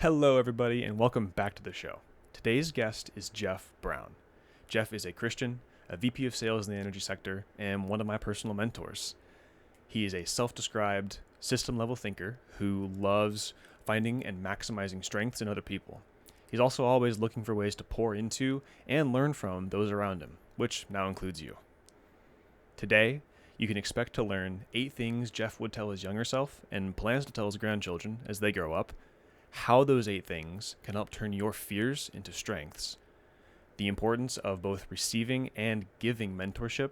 Hello, everybody, and welcome back to the show. Today's guest is Jeff Brown. Jeff is a Christian, a VP of sales in the energy sector, and one of my personal mentors. He is a self described system level thinker who loves finding and maximizing strengths in other people. He's also always looking for ways to pour into and learn from those around him, which now includes you. Today, you can expect to learn 8 things Jeff would tell his younger self and plans to tell his grandchildren as they grow up, how those 8 things can help turn your fears into strengths, the importance of both receiving and giving mentorship,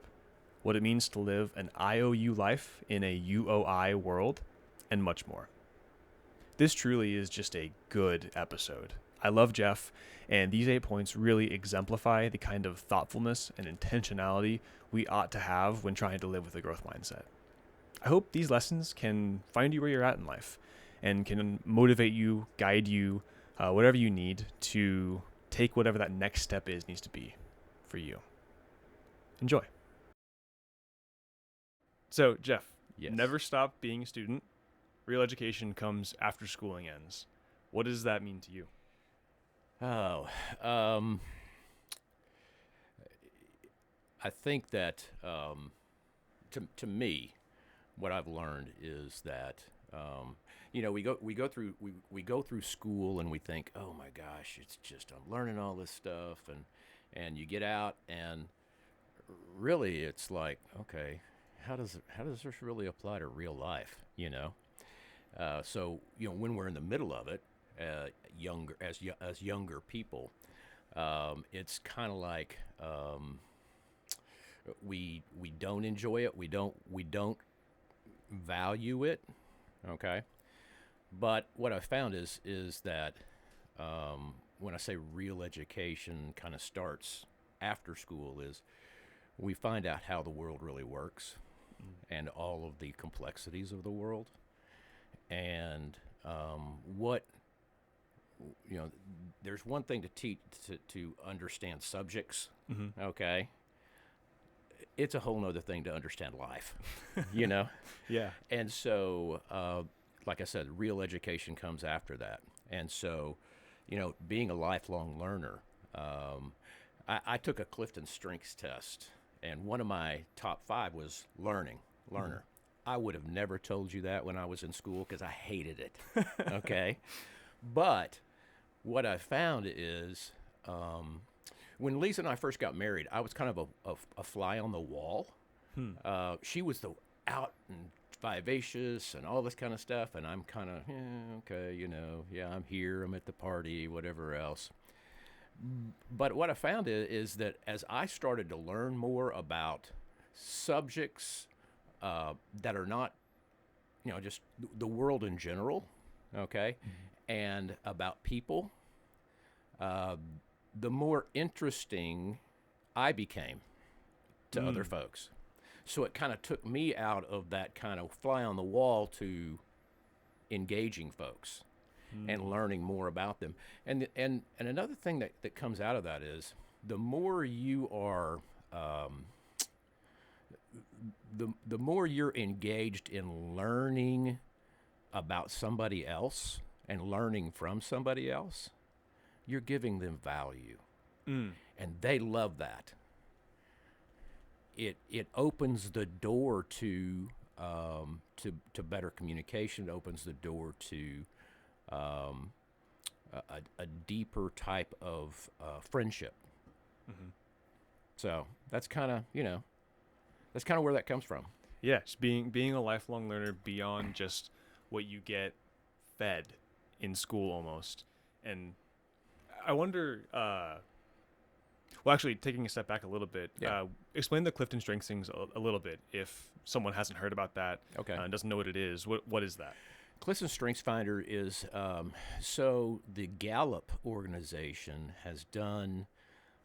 what it means to live an IOU life in a UOI world, and much more. This truly is just a good episode. I love Jeff, and these 8 points really exemplify the kind of thoughtfulness and intentionality we ought to have when trying to live with a growth mindset. I hope these lessons can find you where you're at in life and can motivate you, guide you, whatever you need to take whatever that next step needs to be for you. Enjoy. So, Jeff, Yes. never stop being a student. Real education comes after schooling ends. What does that mean to you? Oh, I think that to me, what I've learned is that we go through school and we think, oh my gosh, it's just I'm learning all this stuff, and you get out and really it's like, okay, how does this really apply to real life? So when we're in the middle of it, as younger people, it's kind of like we don't enjoy it. We don't value it. Okay, but what I found is that when I say real education kind of starts after school, is we find out how the world really works and all of the complexities of the world, and what there's one thing to teach to understand subjects. Mm-hmm. Okay, it's a whole nother thing to understand life. you know Yeah. and so like I said, real education comes after that. And so being a lifelong learner, I took a Clifton Strengths test, and one of my top 5 was learner. I would have never told you that when I was in school because I hated it. Okay, but what I found is when Lisa and I first got married, I was kind of a fly on the wall. She was the out and vivacious and all this kind of stuff, and I'm kind of, okay, I'm here, I'm at the party, whatever else. But what I found is that as I started to learn more about subjects that are not, just the world in general, okay, and about people, the more interesting I became to other folks. So it kind of took me out of that kind of fly on the wall to engaging folks and learning more about them. And another thing that comes out of that is the more you are, the more you're engaged in learning about somebody else and learning from somebody else, you're giving them value. And they love that. It opens the door to better communication. It opens the door to a deeper type of friendship. So that's kind of where that comes from. Yes, being a lifelong learner beyond just what you get fed in school almost. And I wonder, well, actually, taking a step back a little bit, explain the Clifton Strengths things a little bit if someone hasn't heard about that, Okay. And doesn't know what it is. What is that? Clifton Strengths Finder is so the Gallup organization has done,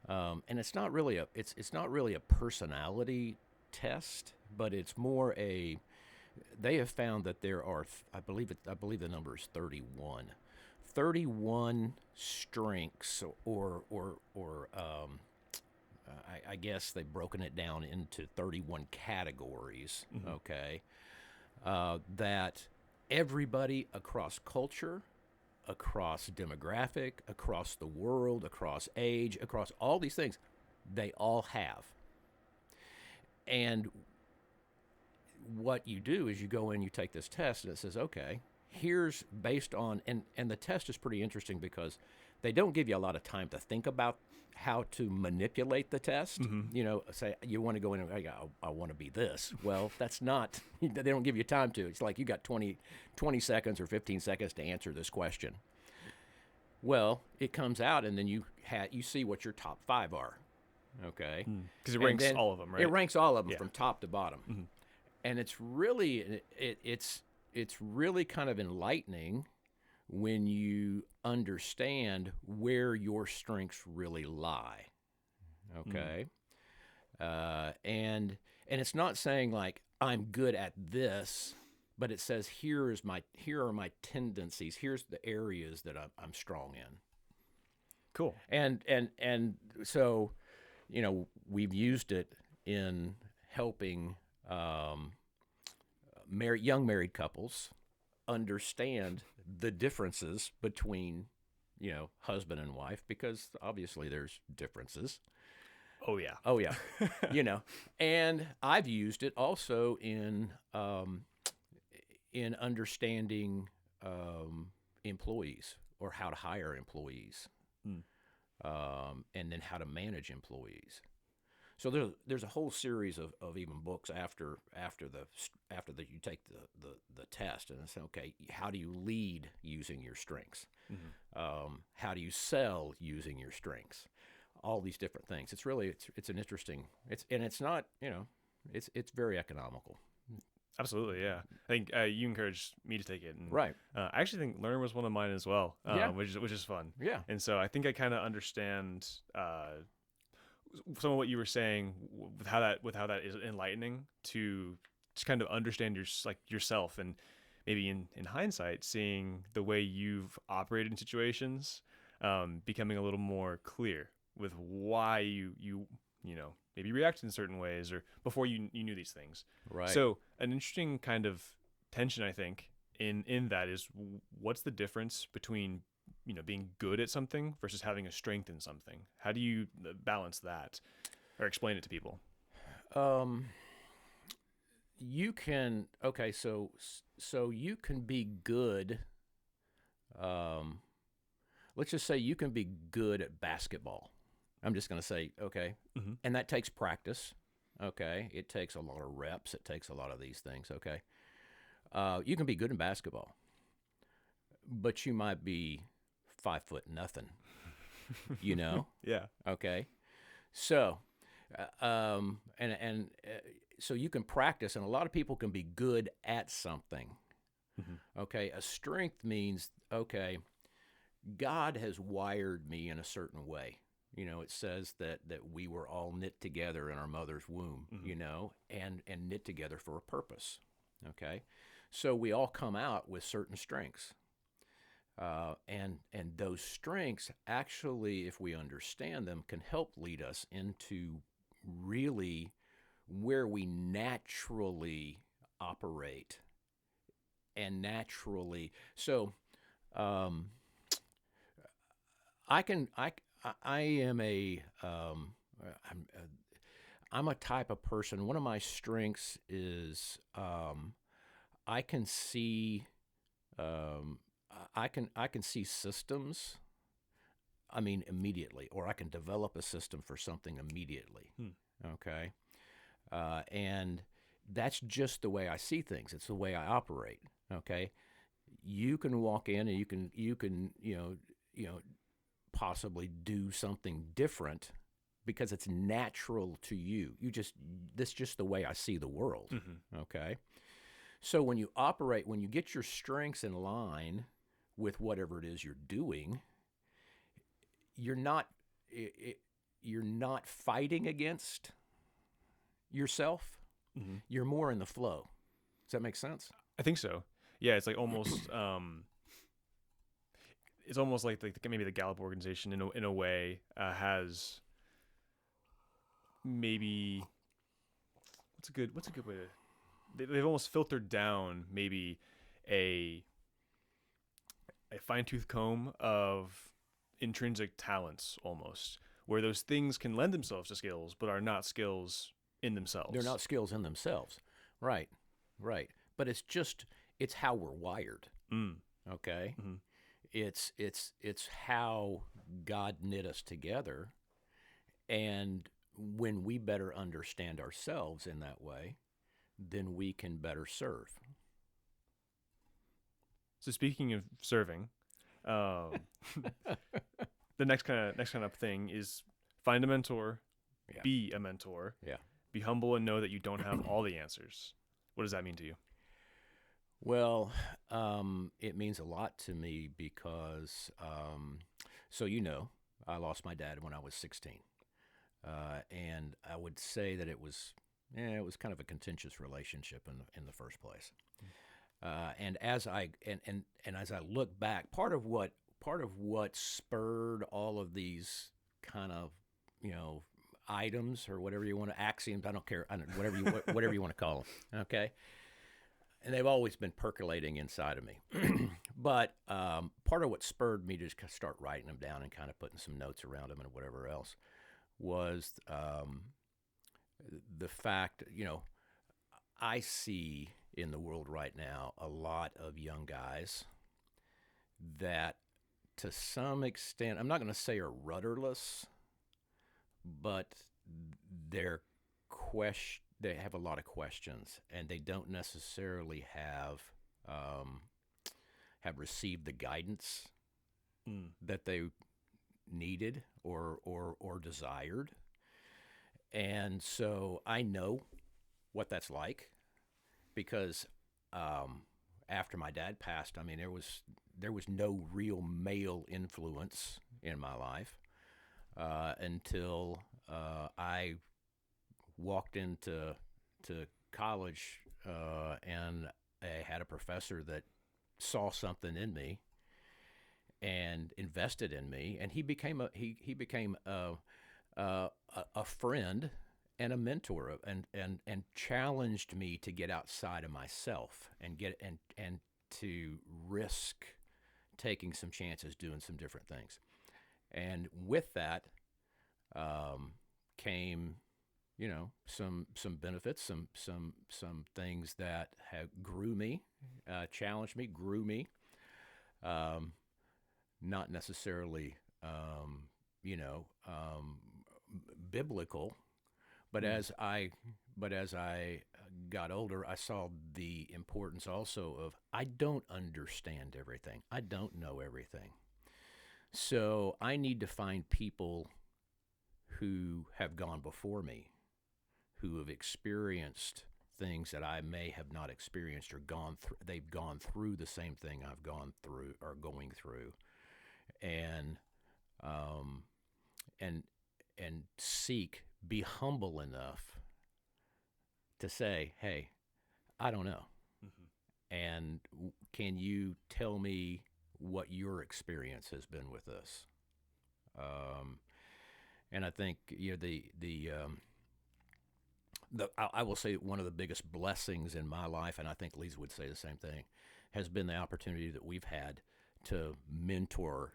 and it's not really a personality test, but it's more a. They have found that there are, I believe the number is 31. 31 strengths, or I guess they've broken it down into 31 categories. Okay, that everybody across culture, across demographic, across the world, across age, across all these things. They all have. And what you do is you go in, you take this test, and it says, okay, here's based on, and the test is pretty interesting because they don't give you a lot of time to think about how to manipulate the test. You know, say you want to go in and I want to be this. Well, that's not, they don't give you time to. It's like you got 20 seconds or 15 seconds to answer this question. Well, it comes out, and then you see what your top 5 are. Okay. Because it ranks all of them, right? It ranks all of them from top to bottom. And it's really it's really kind of enlightening when you understand where your strengths really lie. Okay. And it's not saying like I'm good at this, but it says here are my tendencies. Here's the areas that I'm strong in. Cool. And so, you know, we've used it in helping young married couples understand the differences between, you know, husband and wife, because obviously there's differences. Oh yeah. Oh yeah. You know, and I've used it also in understanding employees, or how to hire employees, and then how to manage employees. So there's a whole series of even books after you take the test, and it's okay. How do you lead using your strengths? How do you sell using your strengths? All these different things. It's really it's an interesting. It's not, you know, it's very economical. Absolutely, yeah. I think you encouraged me to take it, and Right. I actually think Learn was one of mine as well, Yeah. which is fun. Yeah. And so I think I kind of understand some of what you were saying with how that is enlightening to just kind of understand yourself, and maybe in hindsight seeing the way you've operated in situations, becoming a little more clear with why you know, maybe react in certain ways, or before you knew these things. Right. So an interesting kind of tension, I think, in that is, what's the difference between, you know, being good at something versus having a strength in something? How do you balance that, or explain it to people? You can, okay, so you can be good. Let's just say you can be good at basketball. I'm just going to say, okay, and that takes practice. Okay, it takes a lot of reps. It takes a lot of these things. Okay, you can be good in basketball, but you might be 5'0" you know? Yeah. Okay. So, so you can practice, and a lot of people can be good at something. Okay. A strength means, okay, God has wired me in a certain way. You know, it says that we were all knit together in our mother's womb, you know, and knit together for a purpose. Okay. So we all come out with certain strengths. And those strengths actually, if we understand them, can help lead us into really where we naturally operate and naturally. So, I'm a type of person. One of my strengths is I can see I can see systems. I mean, immediately, or I can develop a system for something immediately. Okay, and that's just the way I see things. It's the way I operate. Okay, you can walk in and you can you know possibly do something different because it's natural to you. That's just the way I see the world. Okay. So when you get your strengths in line with whatever it is you're doing, you're not fighting against yourself. You're more in the flow. Does that make sense? I think so. Yeah, it's like almost it's almost like maybe the Gallup organization in a way has maybe what's a good way to, they've almost filtered down maybe a fine-tooth comb of intrinsic talents almost, where those things can lend themselves to skills but are not skills in themselves. They're not skills in themselves. Right. Right. But it's how we're wired. Mm. Okay? Mm-hmm. It's how God knit us together, and when we better understand ourselves in that way, then we can better serve. So speaking of serving, um, the next kind of thing is find a mentor, Yeah. be a mentor, Yeah. be humble, and know that you don't have all the answers. What does that mean to you? Well, it means a lot to me because, so I lost my dad when I was 16, and I would say that it was kind of a contentious relationship in the first place. And as I look back, part of what spurred all of these kind of items or whatever you want to axioms, I don't care, whatever you want to call them, okay. And they've always been percolating inside of me. But part of what spurred me to just start writing them down and kind of putting some notes around them and whatever else was the fact, I see in the world right now a lot of young guys that, to some extent, I'm not going to say are rudderless, but they're they have a lot of questions, and they don't necessarily have received the guidance that they needed or desired. And so I know what that's like because after my dad passed, I mean, there was no real male influence in my life until I walked into college and I had a professor that saw something in me and invested in me, and he became a friend and a mentor, and challenged me to get outside of myself and to risk taking some chances, doing some different things. And with that came, some benefits, some things that grew me, challenged me, grew me. Not necessarily, biblical, but as I got older, I saw the importance also of I don't understand everything. I don't know everything. So I need to find people who have gone before me, who have experienced things that I may have not experienced or gone through. They've gone through the same thing I've gone through or going through, and and be humble enough to say, hey, I don't know. Mm-hmm. And can you tell me what your experience has been with this? And I think I will say one of the biggest blessings in my life, and I think Lisa would say the same thing, has been the opportunity that we've had to mentor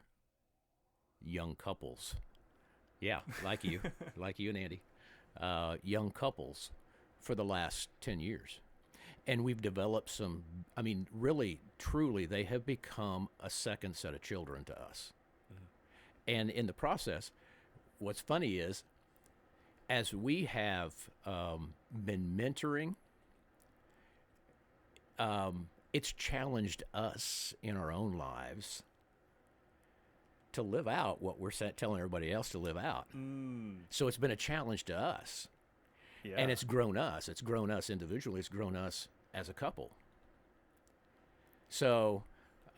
young couples. Yeah, like you, like you and Andy, young couples for the last 10 years. And we've developed really, truly, they have become a second set of children to us. Mm-hmm. And in the process, what's funny is, as we have been mentoring, it's challenged us in our own lives to live out what we're telling everybody else to live out. So it's been a challenge to us. Yeah. And it's grown us. It's grown us individually. It's grown us as a couple. So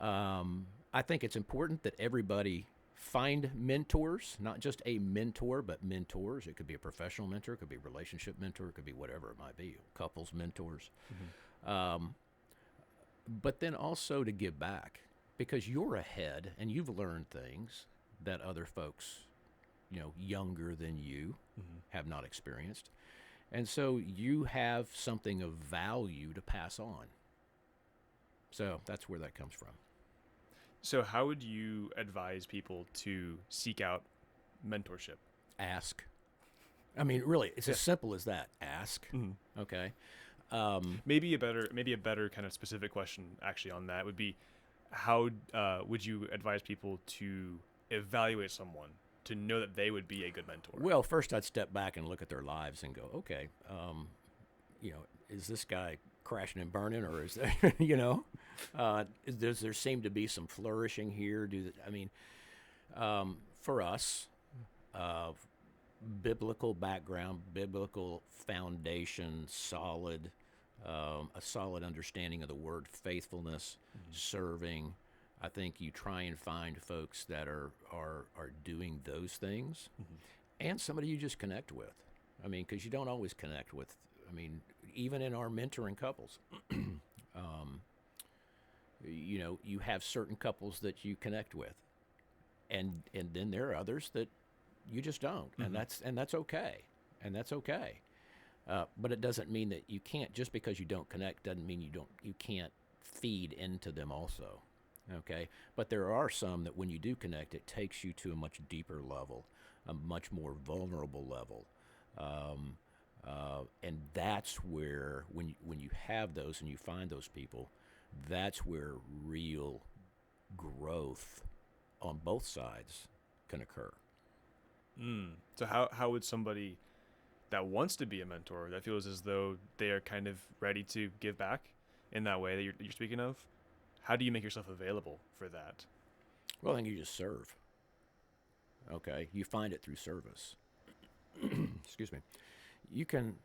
I think it's important that everybody find mentors, not just a mentor, but mentors. It could be a professional mentor, it could be a relationship mentor, it could be whatever it might be, couples mentors. Mm-hmm. But then also to give back, because you're ahead and you've learned things that other folks, younger than you, mm-hmm. have not experienced. And so you have something of value to pass on. So that's where that comes from. So how would you advise people to seek out mentorship? Ask. I mean, really, it's Yeah. as simple as that. Ask. Mhm. Okay. Maybe a better kind of specific question actually on that would be, how would you advise people to evaluate someone to know that they would be a good mentor? Well, first I'd step back and look at their lives and go, okay, is this guy crashing and burning, or is there, does there seem to be some flourishing here? For us, uh, biblical background, biblical foundation, solid, a solid understanding of the word faithfulness, serving. I think you try and find folks that are doing those things, and somebody you just connect with. I mean, because you don't always connect with. I mean, even in our mentoring couples, you have certain couples that you connect with, and then there are others that you just don't, and that's okay, and that's okay. But it doesn't mean that you can't. Just because you don't connect doesn't mean you can't feed into them also. Okay, but there are some that when you do connect, it takes you to a much deeper level, a much more vulnerable level, and that's where when you have those and you find those people, that's where real growth on both sides can occur. So how would somebody that wants to be a mentor, that feels as though they are kind of ready to give back in that way that you're speaking of, how do you make yourself available for that? Well, I think you just serve. Okay, you find it through service. Excuse me. You can.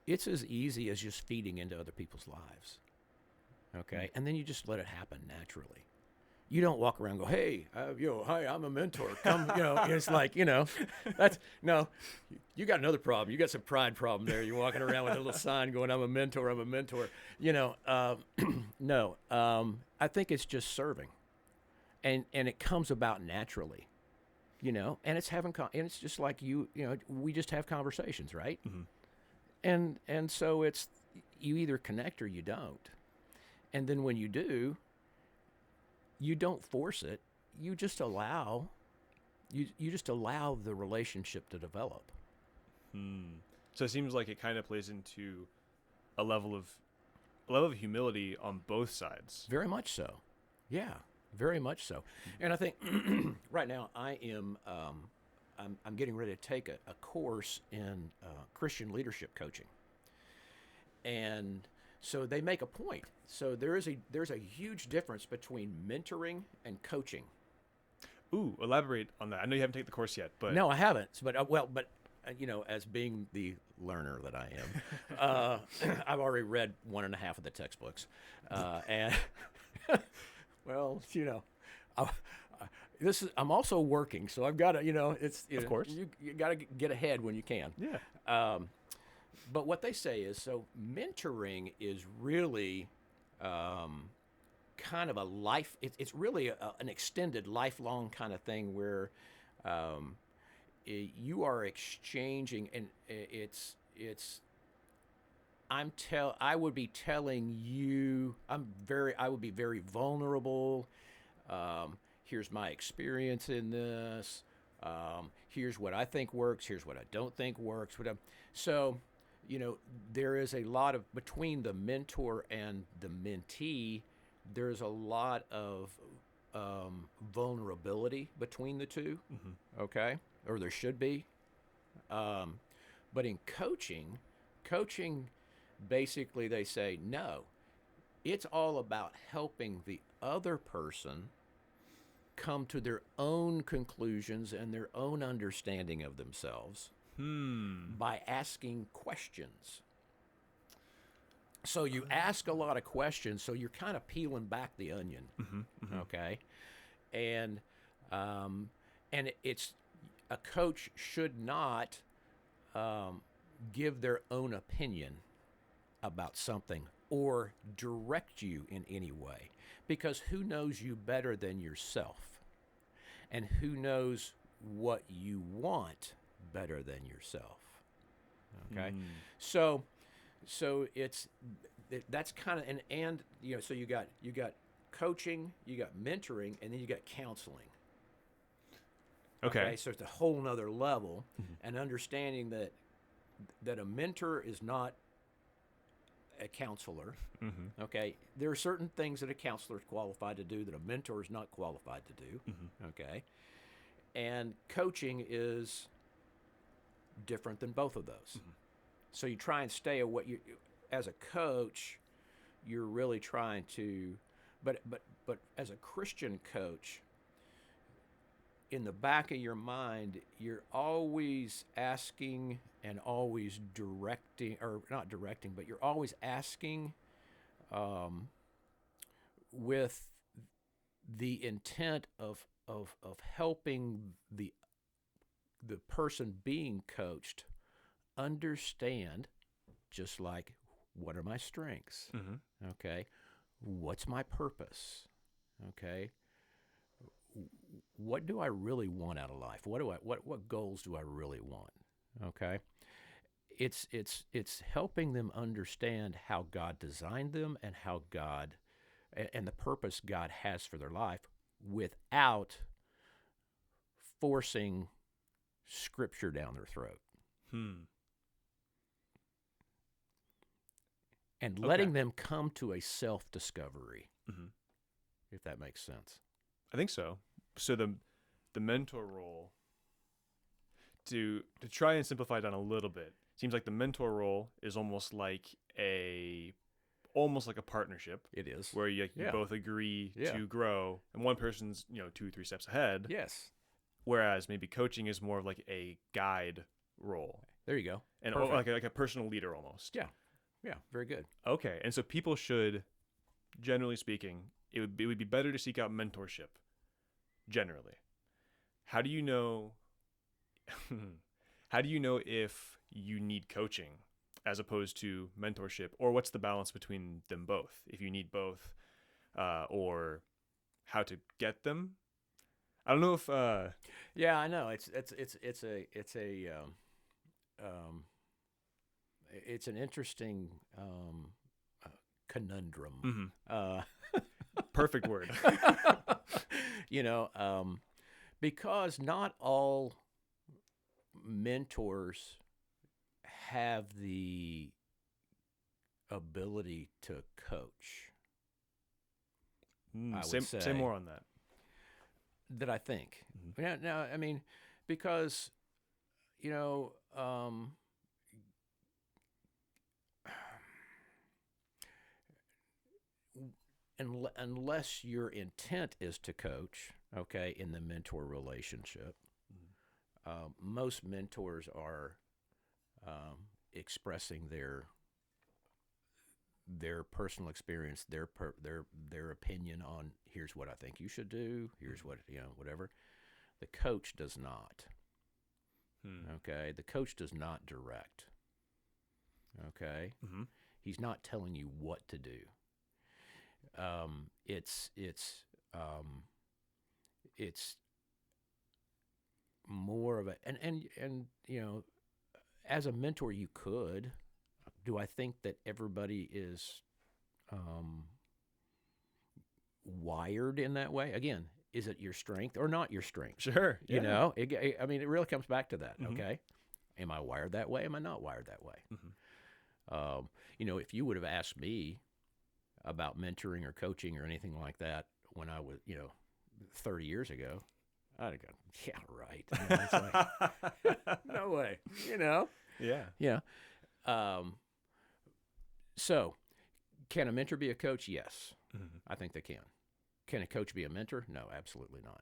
It's as easy as just feeding into other people's lives. Okay, and then you just let it happen naturally. You don't walk around and go, hey, hi, I'm a mentor. Come, it's like, that's, no, you got another problem. You got some pride problem there. You're walking around with a little sign going, I'm a mentor, I'm a mentor. No, I think it's just serving. And it comes about naturally, and it's and it's just like we just have conversations, right? And so it's, you either connect or you don't. And then when you do, you don't force it. You just allow the relationship to develop. So it seems like it kind of plays into a level of humility on both sides. Very much so. Yeah, very much so. And I think right now I am I'm getting ready to take a course in Christian leadership coaching. And so they make a point. So there's a huge difference between mentoring and coaching. Ooh, elaborate on that. I know you haven't taken the course yet, but No, I haven't. But as being the learner that I am, I've already read 1.5 of the textbooks, and well, I'm also working, so I've got to, of course you got to get ahead when you can. Yeah. But what they say is, so mentoring is really kind of a life. It's really an extended, lifelong kind of thing where you are exchanging, and I would be telling you, I would be very vulnerable. Here's my experience in this. Here's what I think works. Here's what I don't think works. So, there is a lot of, between the mentor and the mentee, there's a lot of vulnerability between the two. Okay, or there should be. But in coaching, basically they say, no, it's all about helping the other person come to their own conclusions and their own understanding of themselves by asking questions. So you ask a lot of questions, so you're kind of peeling back the onion, okay? And it's, a coach should not give their own opinion about something or direct you in any way, because who knows you better than yourself, and who knows what you want better than yourself. Okay, so it's, that's kind of, and so you got coaching, you got mentoring, and then you got counseling. Okay. So it's a whole nother level, and understanding that a mentor is not a counselor. Mm-hmm. Okay, there are certain things that a counselor is qualified to do that a mentor is not qualified to do. Mm-hmm. Okay, and coaching is different than both of those. Mm-hmm. So you try and stay away. As a coach, you're really trying to, but as a Christian coach, in the back of your mind, you're always asking and always directing, or not directing, but you're always asking with the intent of helping the person being coached understand, just like, what are my strengths? Mm-hmm. Okay. What's my purpose? Okay. What do I really want out of life? What goals do I really want? Okay. It's helping them understand how God designed them and how God and the purpose God has for their life without forcing scripture down their throat. And letting them come to a self-discovery, if that makes sense. I think so. So the mentor role, to try and simplify it down a little bit, seems like the mentor role is almost like a partnership. It is. Where you both agree to grow, and one person's 2-3 steps ahead. Yes. Whereas maybe coaching is more of like a guide role. There you go. And like a personal leader almost. Yeah. Yeah. Very good. Okay. And so people should, generally speaking, it would be better to seek out mentorship. Generally, how do you know? How do you know if you need coaching as opposed to mentorship, or what's the balance between them both? If you need both, or how to get them? I don't know if. Yeah, I know. It's an interesting conundrum. Perfect word. Because not all mentors have the ability to coach. I would say more on that. That I think. Now, I mean, because, unless your intent is to coach, okay, in the mentor relationship, most mentors are expressing their personal experience, their opinion on, here's what I think you should do, here's what, whatever. The coach does not. Okay, the coach does not direct. Okay, he's not telling you what to do. It's more of a and as a mentor, you could. Do I think that everybody is wired in that way? Again, is it your strength or not your strength? Sure. Yeah. It really comes back to that. Okay, am I wired that way? Am I not wired that way? If you would have asked me about mentoring or coaching or anything like that when I was, 30 years ago, I'd have gone, yeah, right. It's like, no way, Yeah. Yeah. So, can a mentor be a coach? Yes. I think they can. Can a coach be a mentor? No, absolutely not.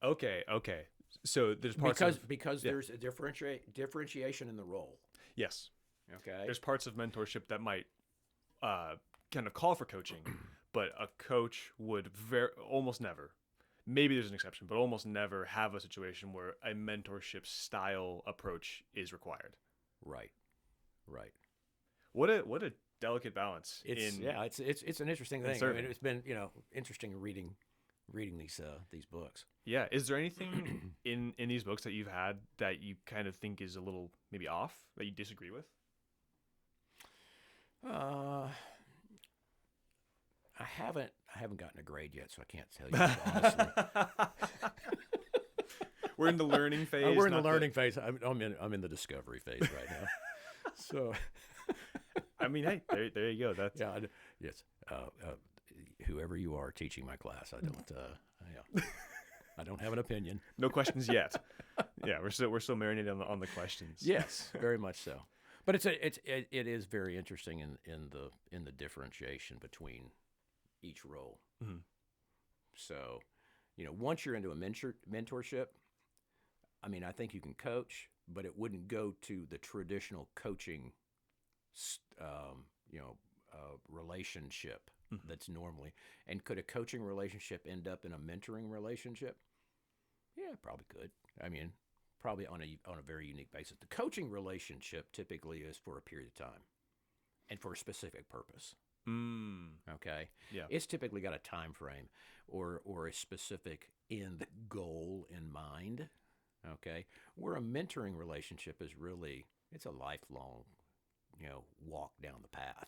Okay. So there's parts because there's a differentiation in the role. Yes. Okay. There's parts of mentorship that might kind of call for coaching, but a coach would almost never, maybe there's an exception, but almost never have a situation where a mentorship style approach is required. Right. What a delicate balance. It's an interesting thing. I mean, it's been interesting reading these books. Yeah. Is there anything in these books that you've had that you kind of think is a little maybe off, that you disagree with? I haven't gotten a grade yet, so I can't tell you honestly. We're in the learning phase. We're in the not learning phase. I'm in the discovery phase right now. So, I mean, hey, there you go. That's yeah, yes. Whoever you are teaching my class, yeah, I don't have an opinion. no questions yet. Yeah, we're still marinating on the questions. Yes, very much so. But it is very interesting in the differentiation between each role. Mm-hmm. So, once you're into a mentorship, I mean, I think you can coach, but it wouldn't go to the traditional coaching, relationship Mm-hmm. that's normally. And could a coaching relationship end up in a mentoring relationship? Yeah, probably could. I mean, probably on a very unique basis. The coaching relationship typically is for a period of time and for a specific purpose. Okay. Yeah. It's typically got a time frame or a specific end goal in mind. Okay. Where a mentoring relationship is really, it's a lifelong, walk down the path.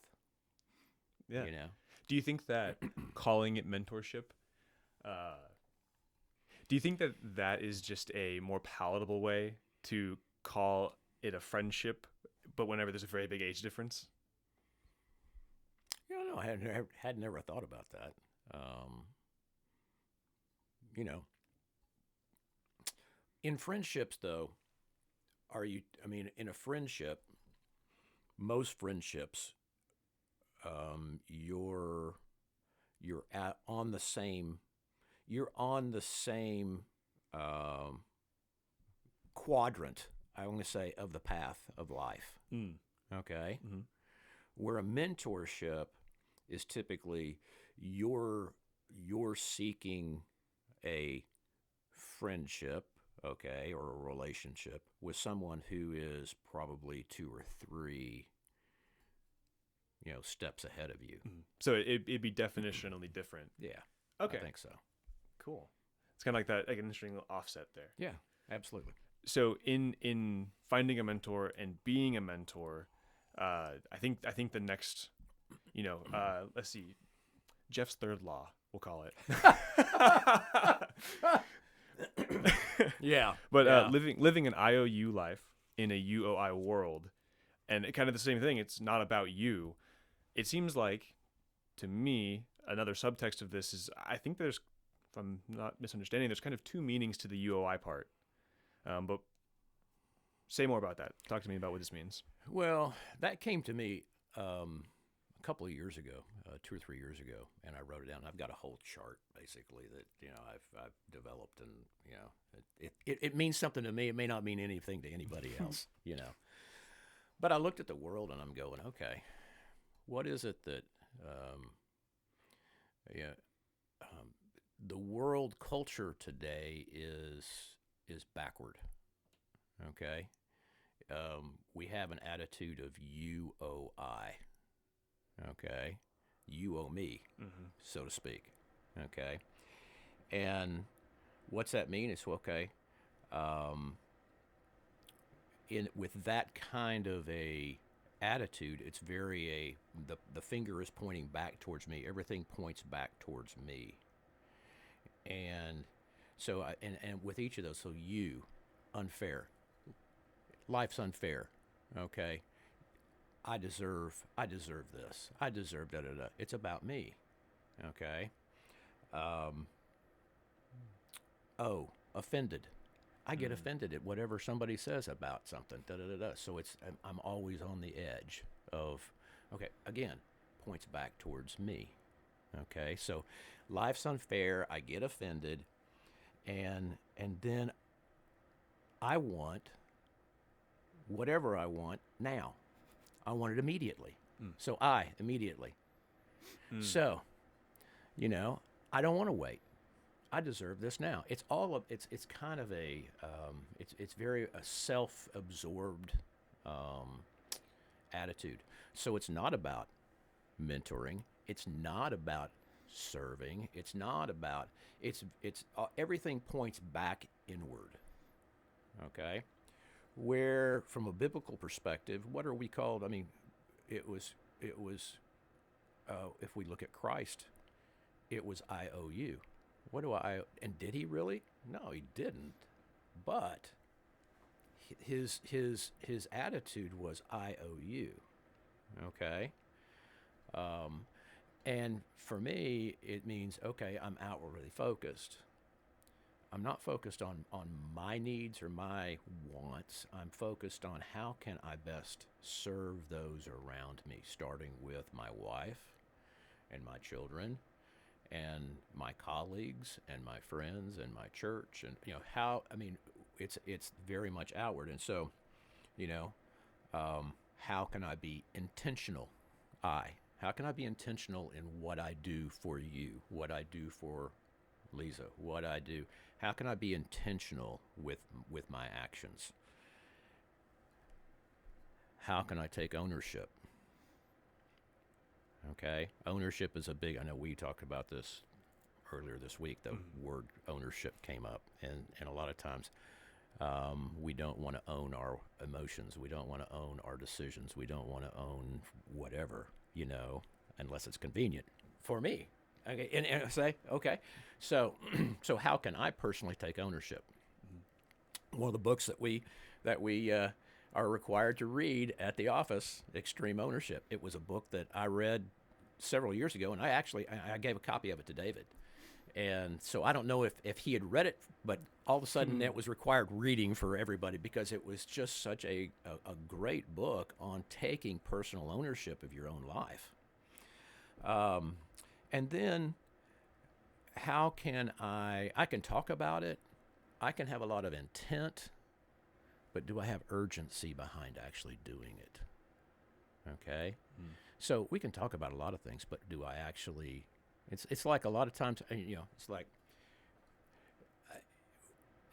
Yeah. Do you think that calling it mentorship, do you think that is just a more palatable way to call it a friendship, but whenever there's a very big age difference? No, I had never thought about that. You know, in friendships, though, in a friendship, most friendships, you're on the same quadrant, I want to say, of the path of life. Okay? Mm-hmm. Where a mentorship is typically you're seeking a friendship, okay, or a relationship with someone who is probably 2 or 3 steps ahead of you. Mm-hmm. So it'd be definitionally different. Yeah. Okay. I think so. Cool. It's kind of like that, like an interesting little offset there. Yeah, absolutely. So in finding a mentor and being a mentor, I think the next, let's see, Jeff's third law, we'll call it. Yeah. But yeah. living an IOU life in a UOI world, and kind of the same thing. It's not about you. It seems like, to me, another subtext of this is, I think there's, if I'm not misunderstanding, there's kind of 2 meanings to the UOI part. But say more about that. Talk to me about what this means. Well, that came to me a couple of years ago, 2 or 3 years ago, and I wrote it down. I've got a whole chart basically that I've developed, and it means something to me. It may not mean anything to anybody else, But I looked at the world and I'm going, okay, what is it that the world culture today is backward. Okay, we have an attitude of you owe I. Okay, you owe me, so to speak. Okay, and what's that mean? It's okay. With that kind of a attitude, it's very the finger is pointing back towards me. Everything points back towards me. And so and with each of those, so you, unfair. Life's unfair. Okay. I deserve this. I deserve da da da. It's about me. Okay. Offended. I get offended at whatever somebody says about something. Da da da da. So I'm always on the edge of, okay, again, points back towards me. Okay, so life's unfair. I get offended, and then I want whatever I want now. I want it immediately. So immediately. So, I don't want to wait. I deserve this now. It's kind of a it's very a self-absorbed attitude. So it's not about mentoring. It's not about serving. It's not about it's everything points back inward. Okay, where from a biblical perspective, what are we called? I mean, it was if we look at Christ, it was I owe you. What do I owe? And did he really? No, he didn't. But his attitude was I owe you. Okay. And for me, it means, okay, I'm outwardly focused. I'm not focused on my needs or my wants. I'm focused on how can I best serve those around me, starting with my wife and my children and my colleagues and my friends and my church. And, it's very much outward. And so, you know, how can I be intentional? How can I be intentional in what I do for you, what I do for Lisa, what I do? How can I be intentional with my actions? How can I take ownership? Okay, ownership is a big. I know we talked about this earlier this week. The word ownership came up, and a lot of times we don't want to own our emotions. We don't want to own our decisions. We don't want to own whatever, unless it's convenient for me. Okay, and I say, okay, so so how can I personally take ownership? One of the books that we are required to read at the office, Extreme Ownership. It was a book that I read several years ago, and I gave a copy of it to David. And so I don't know if he had read it, but all of a sudden it was required reading for everybody because it was just such a great book on taking personal ownership of your own life. And then how can I can talk about it. I can have a lot of intent, but do I have urgency behind actually doing it? Okay. So we can talk about a lot of things, but do I actually, it's like a lot of times, it's like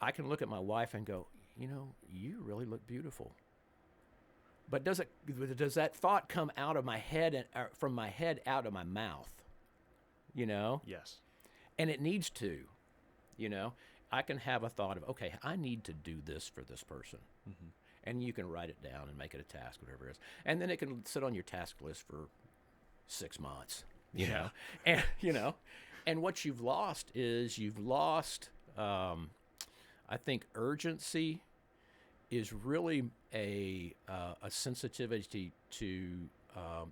I can look at my wife and go, you really look beautiful. But does that thought come out of my head and from my head out of my mouth? Yes. And it needs to, I can have a thought of, okay, I need to do this for this person. And you can write it down and make it a task, whatever it is. And then it can sit on your task list for 6 months, you know. And, and what you've lost is I think urgency is really a sensitivity to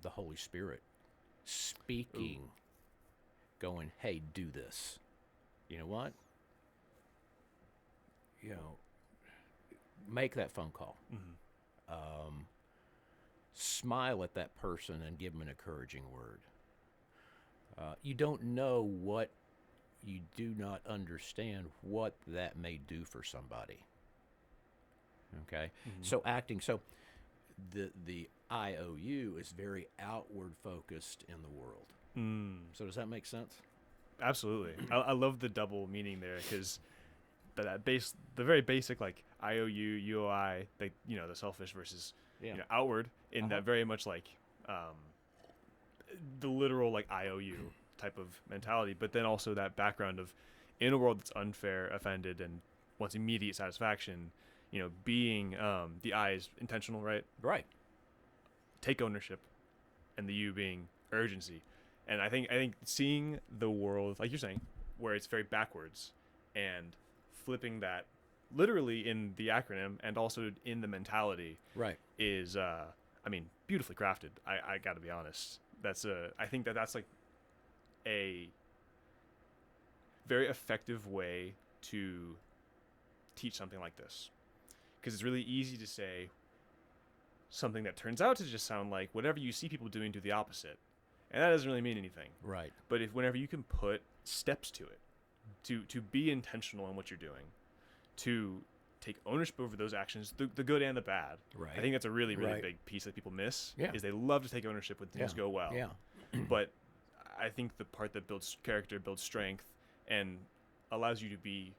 the Holy Spirit speaking, going, hey, do this. You know what? Make that phone call. Smile at that person and give them an encouraging word. You don't know what you do not understand what that may do for somebody. Okay? So acting, so the IOU is very outward focused in the world. So does that make sense? Absolutely. I love the double meaning there because the very basic like IOU, UOI, the selfish versus outward in that very much like the literal like IOU type of mentality, but then also that background of in a world that's unfair, offended, and wants immediate satisfaction, being the I is intentional, right? Right. Take ownership, and the U being urgency. And I think seeing the world, like you're saying, where it's very backwards and flipping that literally in the acronym and also in the mentality right is beautifully crafted. I got to be honest. I think that's like a very effective way to teach something like this, because it's really easy to say something that turns out to just sound like whatever you see people doing, do the opposite, and that doesn't really mean anything. Right. But whenever you can put steps to it, to be intentional in what you're doing, to take ownership over those actions, the good and the bad. Right. I think that's a really, really big piece that people miss. Yeah. Is they love to take ownership when things go well. Yeah. But I think the part that builds character, builds strength, and allows you to be,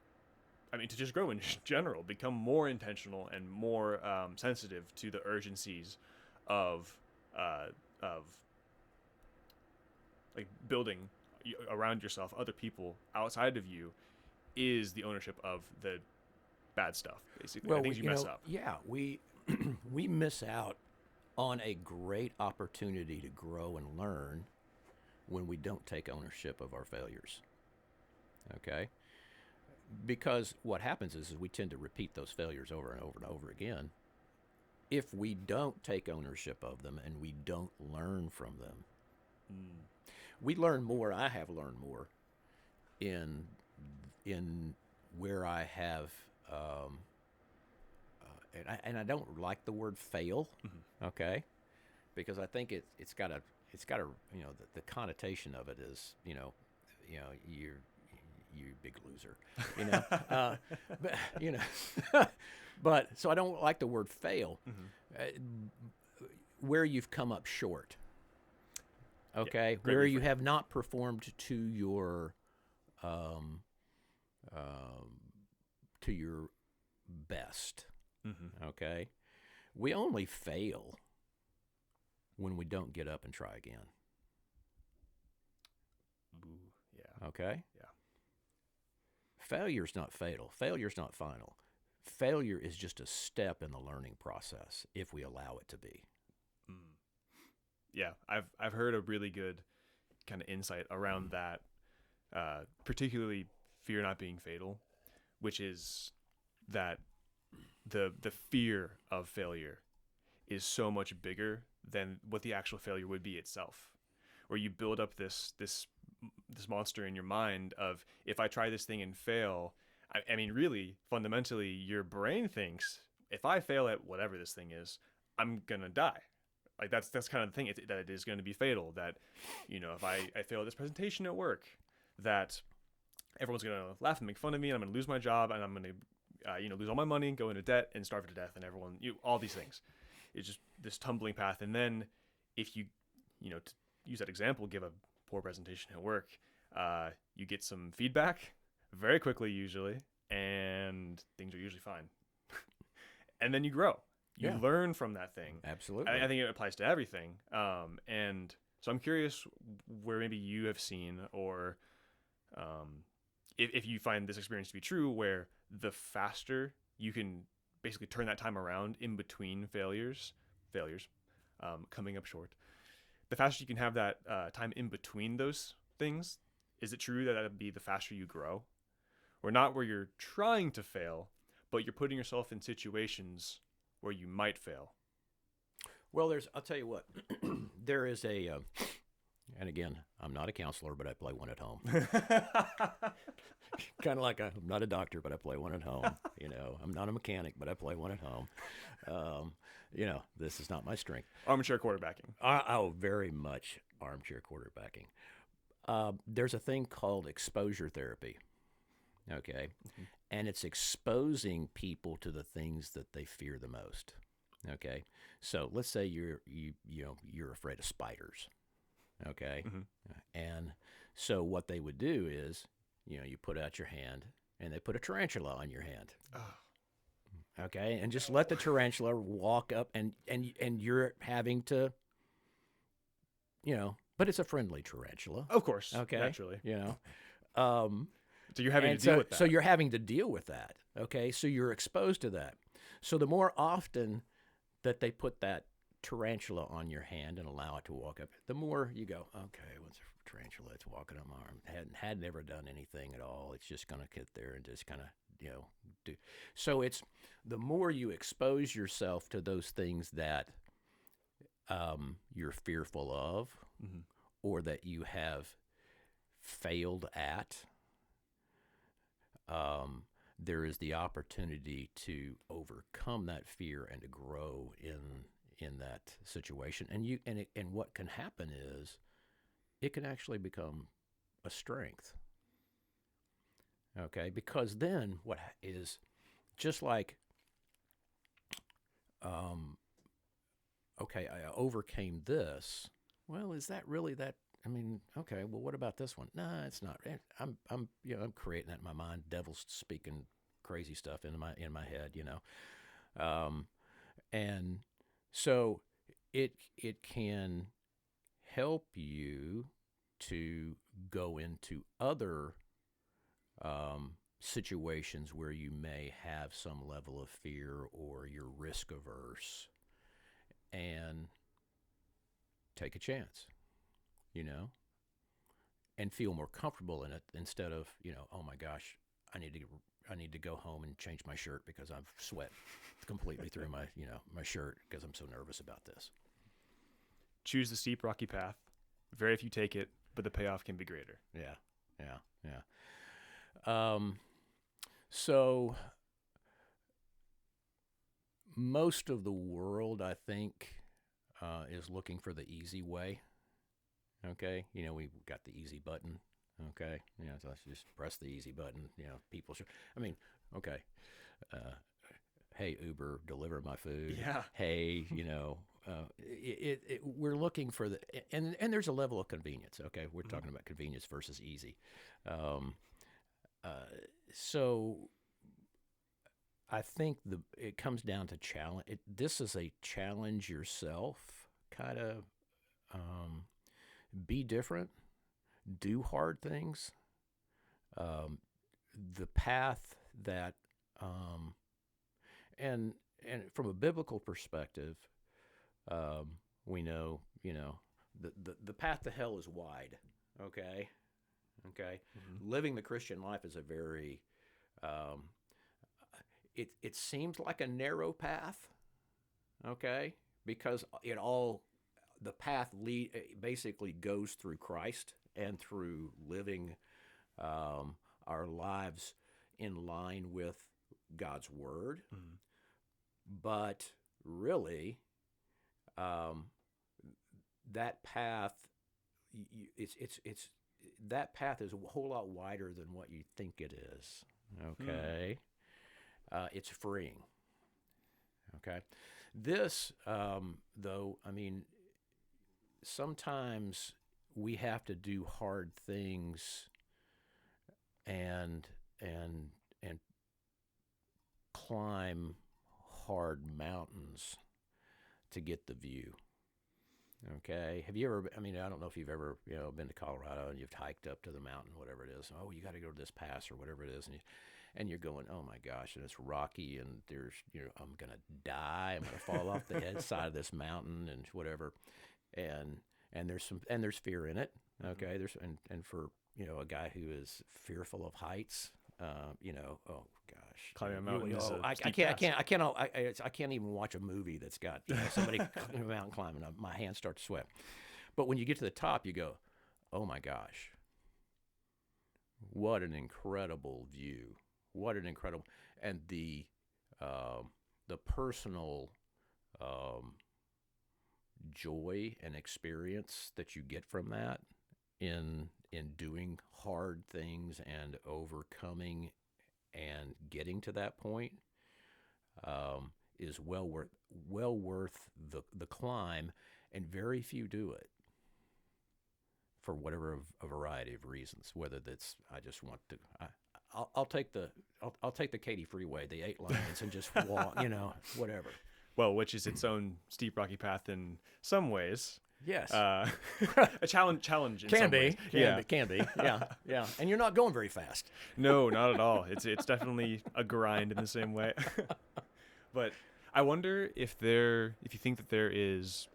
to just grow in general, become more intentional and more sensitive to the urgencies of like building around yourself, other people outside of you, is the ownership of the bad stuff, basically. Well, things you mess up. Yeah, we miss out on a great opportunity to grow and learn when we don't take ownership of our failures. Okay? Because what happens is we tend to repeat those failures over and over and over again if we don't take ownership of them and we don't learn from them. We learn more. I have learned more in where I have, and I don't like the word fail, okay, because I think it's got a the connotation of it is you're big loser, but but so I don't like the word fail, where you've come up short. Okay, where you have not performed to your best. Okay, we only fail when we don't get up and try again. Yeah. Okay. Yeah. Failure's not fatal. Failure's not final. Failure is just a step in the learning process if we allow it to be. Yeah, I've heard a really good kind of insight around that, particularly fear not being fatal, which is that the fear of failure is so much bigger than what the actual failure would be itself, where you build up this monster in your mind of, if I try this thing and fail, I mean, really, fundamentally, your brain thinks, if I fail at whatever this thing is, I'm gonna die. Like that's kind of the thing, that it is going to be fatal. That, if I fail this presentation at work, that everyone's going to laugh and make fun of me, and I'm going to lose my job, and I'm going to, lose all my money, go into debt, and starve to death, and everyone, all these things. It's just this tumbling path. And then, if you, to use that example, give a poor presentation at work, you get some feedback very quickly, usually, and things are usually fine. And then you grow. You learn from that thing. Absolutely. I think it applies to everything. And so I'm curious where maybe you have seen, or if you find this experience to be true, where the faster you can basically turn that time around in between failures, coming up short, the faster you can have that time in between those things. Is it true that would be the faster you grow? Or not where you're trying to fail, but you're putting yourself in situations where you might fail? Well, I'll tell you what, there is and again, I'm not a counselor, but I play one at home. Kind of like I'm not a doctor, but I play one at home. I'm not a mechanic, but I play one at home. This is not my strength. Armchair quarterbacking. Oh, very much armchair quarterbacking. There's a thing called exposure therapy. Okay. And it's exposing people to the things that they fear the most. Okay. So let's say you're afraid of spiders. Okay. And so what they would do is, you put out your hand and they put a tarantula on your hand. Okay. And just let the tarantula walk up and you're having to, but it's a friendly tarantula. Of course. Okay. Naturally. So you're having to deal with that. So you're having to deal with that. Okay. So you're exposed to that. So the more often that they put that tarantula on your hand and allow it to walk up, the more you go, okay, what's a tarantula? It's walking on my arm. Had never done anything at all. It's just going to get there and just kind of, do. So it's the more you expose yourself to those things that you're fearful of, or that you have failed at, there is the opportunity to overcome that fear and to grow in that situation. And what can happen is it can actually become a strength. Okay, because then what is just like, okay, I overcame this. Well, is that really that? I mean, okay, well, what about this one? No, it's not. I'm creating that in my mind. Devil's speaking crazy stuff in my head, and so it can help you to go into other situations where you may have some level of fear or you're risk averse, and take a chance. and feel more comfortable in it instead of, oh my gosh, I need to go home and change my shirt because I've sweat completely through my, my shirt because I'm so nervous about this. Choose the steep, rocky path. Very few take it, but the payoff can be greater. Yeah, yeah, yeah. So most of the world, I think, is looking for the easy way. Okay, we got the easy button. Okay, so let's just press the easy button. People should. I mean, okay. Hey Uber, deliver my food. Yeah. Hey, we're looking for and there's a level of convenience. Okay, we're talking about convenience versus easy. So I think it comes down to challenge. This is a challenge yourself kind of. Be different, do hard things. The path that, and from a biblical perspective, we know, the path to hell is wide. Okay. Living the Christian life is a very, it seems like a narrow path. Okay, because the path basically goes through Christ and through living our lives in line with God's word. Mm-hmm. But really, that path, that path is a whole lot wider than what you think it is. Okay, it's freeing. Okay, this though, I mean, sometimes we have to do hard things and climb hard mountains to get the view. Okay. Have you ever, I mean, I don't know if you've ever, been to Colorado and you've hiked up to the mountain, whatever it is. Oh, you got to go to this pass or whatever it is. And you're going, oh my gosh, and it's rocky and there's, I'm going to die. I'm going to fall off the head side of this mountain and whatever. And there's fear in it. Okay. And for, a guy who is fearful of heights, oh gosh, climbing a mountain. I can't even watch a movie that's got somebody climbing a mountain climbing. My hands start to sweat. But when you get to the top, you go, oh my gosh, what an incredible view! What an incredible, and the personal joy and experience that you get from that in doing hard things and overcoming and getting to that point is well worth the climb, and very few do it for whatever a variety of reasons. Whether that's I just want to, I'll take the Katy Freeway, the 8 lanes, and just walk, whatever. Well, which is its own steep, rocky path in some ways. Yes. A challenge in can some be. ways. Can be. Yeah. And you're not going very fast. No, not at all. It's definitely a grind in the same way. But I wonder if you think that there is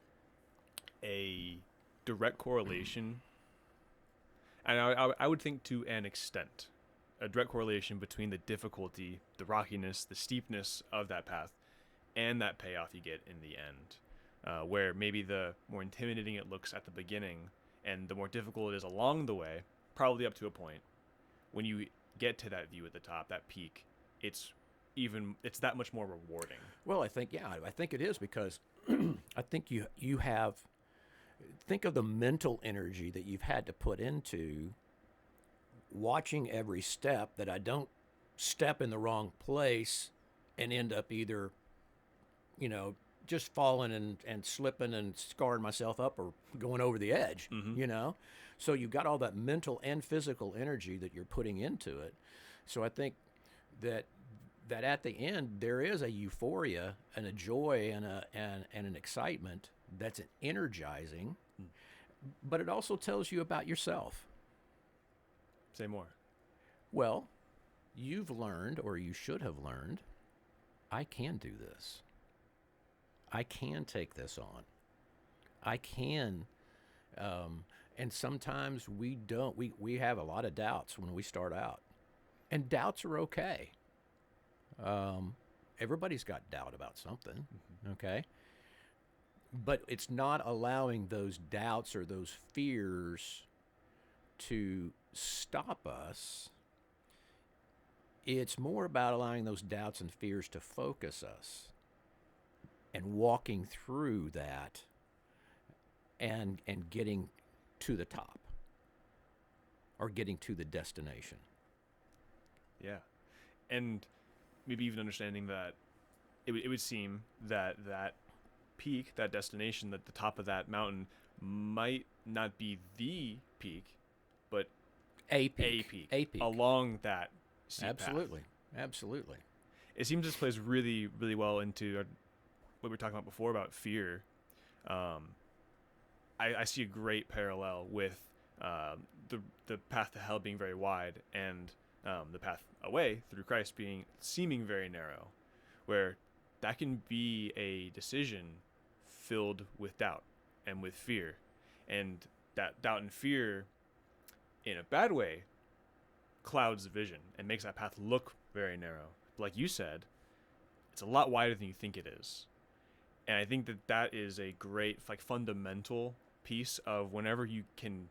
a direct correlation, and I would think to an extent, a direct correlation between the difficulty, the rockiness, the steepness of that path, and that payoff you get in the end. Where maybe the more intimidating it looks at the beginning and the more difficult it is along the way, probably up to a point, when you get to that view at the top, that peak, it's that much more rewarding. Well, I think it is, because I think you have, think of the mental energy that you've had to put into watching every step, that I don't step in the wrong place and end up either, just falling and slipping and scarring myself up, or going over the edge, So you've got all that mental and physical energy that you're putting into it. So I think that at the end there is a euphoria and a joy and an excitement that's energizing, but it also tells you about yourself. Say more. Well, you've learned, or you should have learned, I can do this. I can take this on. I can, And sometimes we don't. We have a lot of doubts when we start out, and doubts are okay. Everybody's got doubt about something, okay? But it's not allowing those doubts or those fears to stop us. It's more about allowing those doubts and fears to focus us and walking through that and getting to the top or getting to the destination. Yeah. And maybe even understanding that it would seem that that peak, that destination, that the top of that mountain might not be the peak, but A peak. a peak along that steep Absolutely. path. Absolutely. It seems this plays really, really well into what we were talking about before about fear. I see a great parallel with the path to hell being very wide and the path away through Christ seeming very narrow, where that can be a decision filled with doubt and with fear, and that doubt and fear, in a bad way, clouds the vision and makes that path look very narrow. Like you said, it's a lot wider than you think it is, and I think that is a great fundamental piece of whenever you can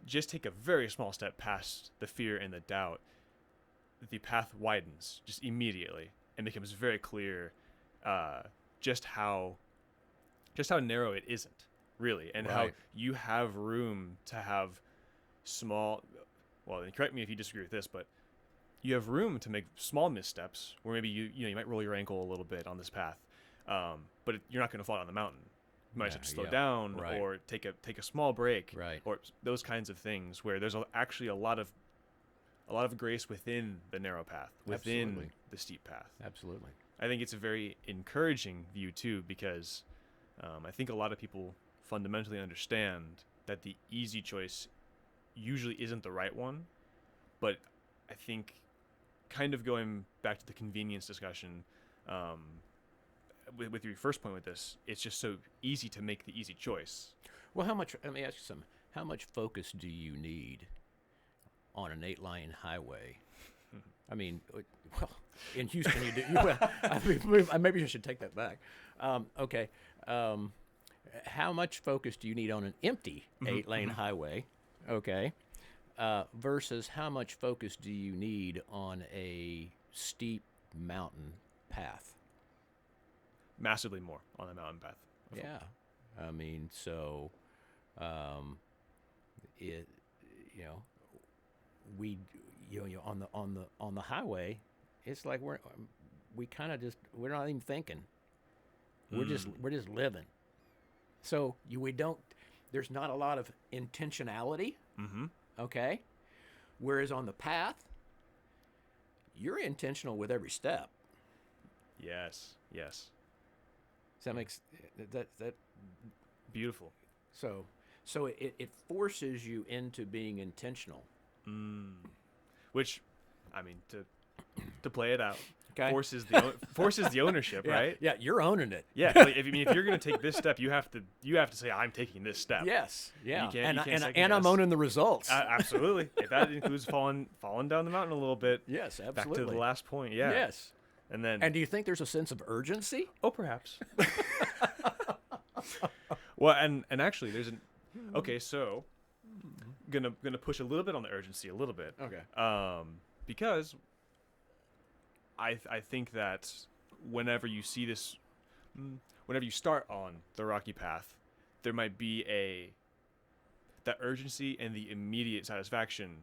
just take a very small step past the fear and the doubt, the path widens just immediately and becomes very clear just how narrow it isn't, really, and how you have room to have small, well, and correct me if you disagree with this, but you have room to make small missteps where maybe you might roll your ankle a little bit on this path, but you're not going to fall down the mountain. You might have to slow down or take a small break, or those kinds of things where there's actually a lot of grace within the narrow path, within the steep path. Absolutely. I think it's a very encouraging view too, because I think a lot of people fundamentally understand that the easy choice usually isn't the right one, but I think kind of going back to the convenience discussion, with your first point with this, it's just so easy to make the easy choice. Well, let me ask you something. How much focus do you need on an 8-lane highway? I mean, well, in Houston you do. Maybe I should take that back. Okay. How much focus do you need on an empty 8-lane highway? Okay. Versus how much focus do you need on a steep mountain path? Massively more on the mountain path. Yeah. I mean, so on the highway, it's like we're not even thinking. We're just living. So there's not a lot of intentionality. Okay. Whereas on the path, you're intentional with every step. Yes. Does that make that beautiful? So it forces you into being intentional. Which, I mean, to play it out, okay, forces the ownership, right? Yeah, you're owning it. Yeah, like, if you're going to take this step, you have to say, I'm taking this step. Yes, yeah, you can't and I'm owning the results. Absolutely. If that includes falling down the mountain a little bit. Yes, absolutely. Back to the last point. Yeah. Yes. And do you think there's a sense of urgency? Oh, perhaps. Well, and actually, there's so gonna push a little bit on the urgency a little bit. Okay. Because I think that whenever you see this, whenever you start on the rocky path, there might be that urgency and the immediate satisfaction,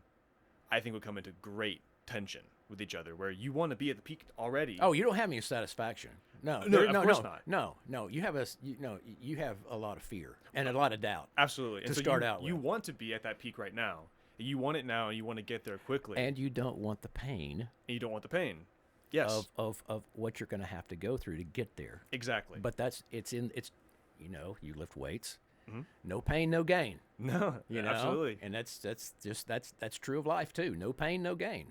I think, would come into great tension with each other, where you want to be at the peak already. Oh, you don't have any satisfaction. No, of course not. No. You have a lot of fear and a lot of doubt. Absolutely. To start out with. You want to be at that peak right now. You want it now, and you want to get there quickly. And you don't want the pain. Yes. Of what you're going to have to go through to get there. Exactly. But you lift weights. Mm-hmm. No pain, no gain. No. Absolutely. And that's true of life too. No pain, no gain.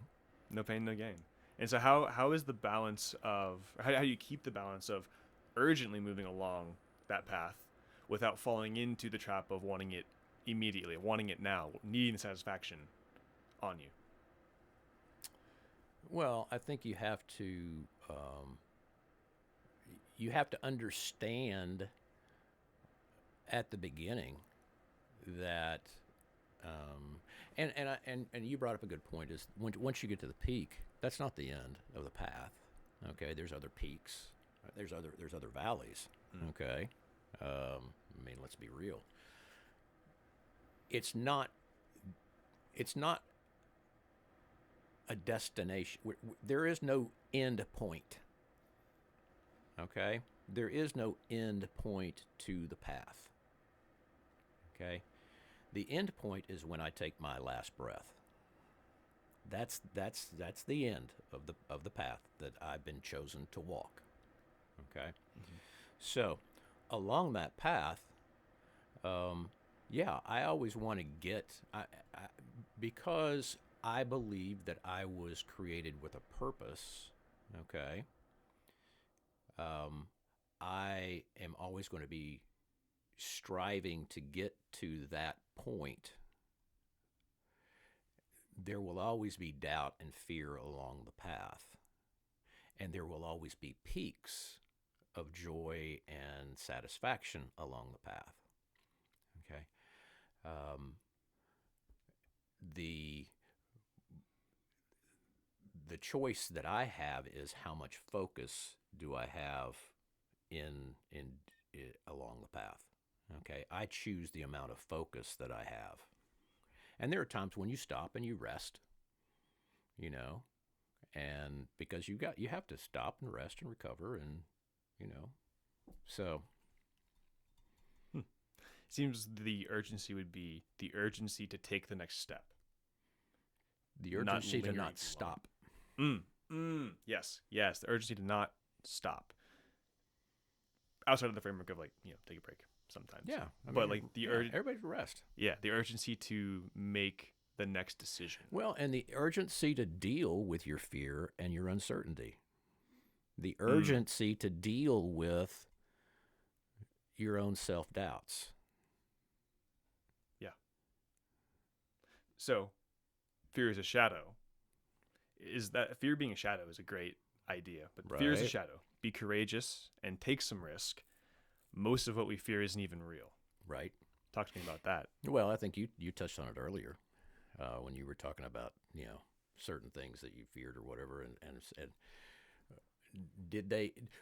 No pain, no gain. And so how is the balance of, how do you keep the balance of urgently moving along that path without falling into the trap of wanting it immediately, wanting it now, needing the satisfaction on you? Well, I think you have to understand at the beginning that, and you brought up a good point, is once you get to the peak, that's not the end of the path. Okay, there's other peaks, there's other valleys. Okay, I mean, let's be real. It's not a destination. There is no end point. Okay, there is no end point to the path. Okay, the end point is when I take my last breath. That's the end of the path that I've been chosen to walk. Okay, so along that path, yeah, I always want to because I believe that I was created with a purpose. Okay, I am always going to be striving to get to that point. There will always be doubt and fear along the path, and there will always be peaks of joy and satisfaction along the path. Okay, the the choice that I have is how much focus do I have in along the path. Okay, I choose the amount of focus that I have. And there are times when you stop and you rest, you know, and because you have to stop and rest and recover, and you know, so Seems the urgency would be the urgency to take the next step. the urgency to not stop. Yes, the urgency to not stop. Outside of the framework of, like, take a break sometimes. Yeah, but like everybody rest. Yeah, the urgency to make the next decision. Well, and the urgency to deal with your fear and your uncertainty. The urgency to deal with your own self-doubts. Yeah. So, fear is a shadow. Is that fear being a shadow is a great idea, but fear is a shadow. Be courageous and take some risk. Most of what we fear isn't even real. Right. Talk to me about that. Well, I think you touched on it earlier when you were talking about certain things that you feared or whatever, and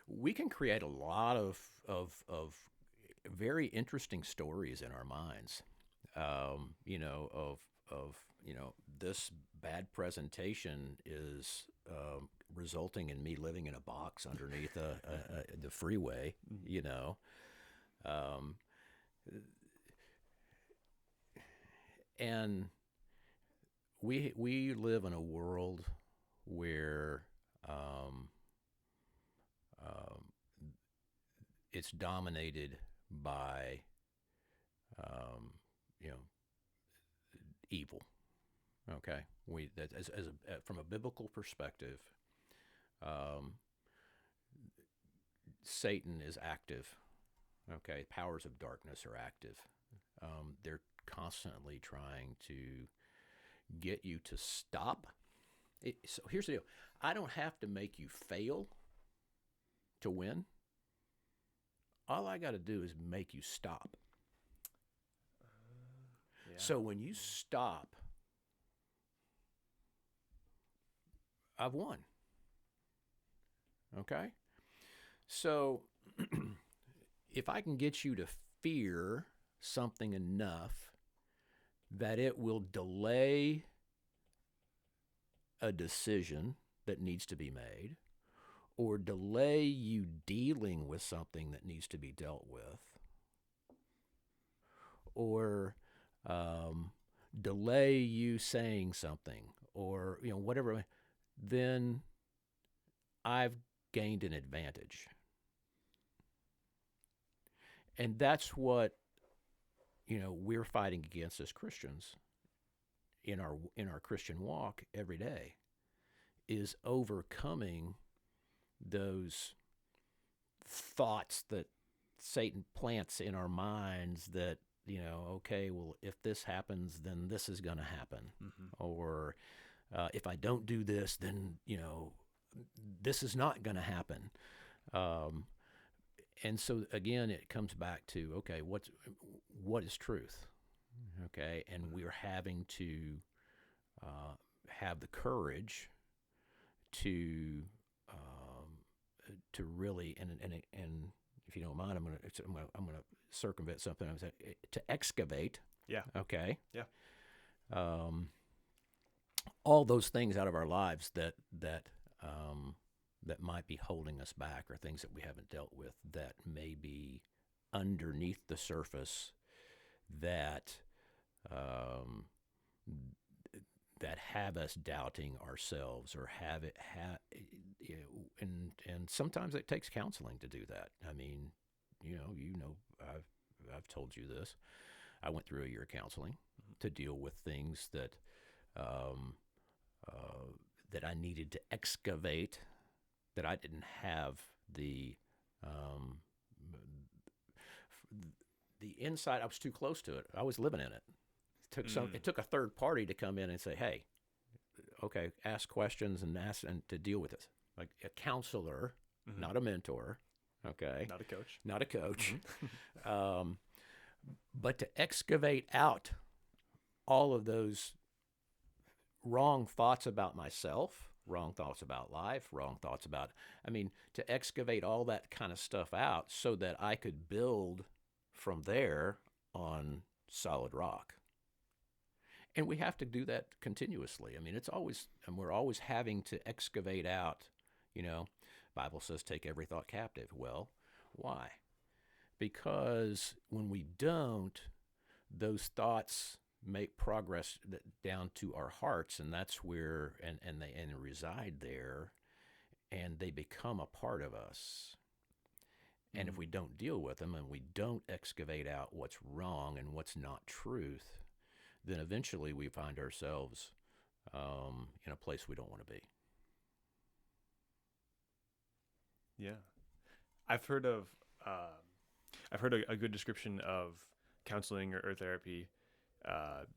we can create a lot of very interesting stories in our minds, of this bad presentation is resulting in me living in a box underneath the freeway, and we live in a world where it's dominated by evil. Okay, from a biblical perspective, Satan is active. Okay, powers of darkness are active. They're constantly trying to get you to stop. So here's the deal: I don't have to make you fail to win. All I got to do is make you stop. Yeah. So when you stop, I've won. Okay? So if I can get you to fear something enough that it will delay a decision that needs to be made, or delay you dealing with something that needs to be dealt with, or delay you saying something, or whatever, then I've gained an advantage. And that's what we're fighting against as Christians in our Christian walk every day, is overcoming those thoughts that Satan plants in our minds that okay, well, if this happens, then this is going to happen. Mm-hmm. Or if I don't do this, then, this is not going to happen. Um, and so, again, it comes back to, okay, what is truth? Okay, and we're having to have the courage to really and if you don't mind, I'm gonna circumvent something. I was to excavate. Yeah. Okay. Yeah. All those things out of our lives that might be holding us back, or things that we haven't dealt with that may be underneath the surface that that have us doubting ourselves, or and sometimes it takes counseling to do that. I mean, I've told you this. I went through a year of counseling to deal with things that that I needed to excavate, that I didn't have the insight. I was too close to it. I was living in it. It took a third party to come in and say, "Hey, okay, ask questions and to deal with this." Like a counselor, not a mentor. Okay, Not a coach. Not a coach. But to excavate out all of those wrong thoughts about myself, wrong thoughts about life, wrong thoughts about, to excavate all that kind of stuff out so that I could build from there on solid rock. And we have to do that continuously. It's always, and we're always having to excavate out, Bible says take every thought captive. Well, why? Because when we don't, those thoughts make progress down to our hearts, and that's where, and they reside there, and they become a part of us. And if we don't deal with them, and we don't excavate out what's wrong and what's not truth, then eventually we find ourselves in a place we don't want to be. Yeah, I've heard a good description of counseling or therapy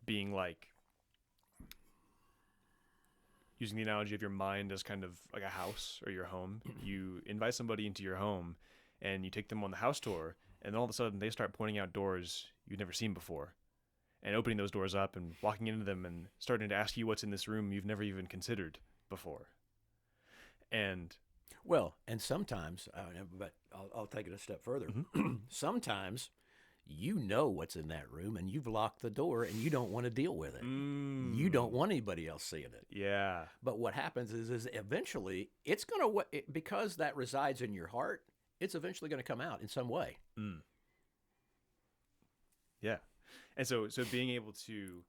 being like using the analogy of your mind as kind of like a house or your home. You invite somebody into your home and you take them on the house tour, and then all of a sudden they start pointing out doors you've never seen before, and opening those doors up and walking into them and starting to ask you what's in this room you've never even considered before. And sometimes, but I'll take it a step further. Mm-hmm. Sometimes what's in that room, and you've locked the door, and you don't want to deal with it. You don't want anybody else seeing it. Yeah. But what happens is eventually it's going to, because that resides in your heart, it's eventually going to come out in some way. Yeah. And so being able to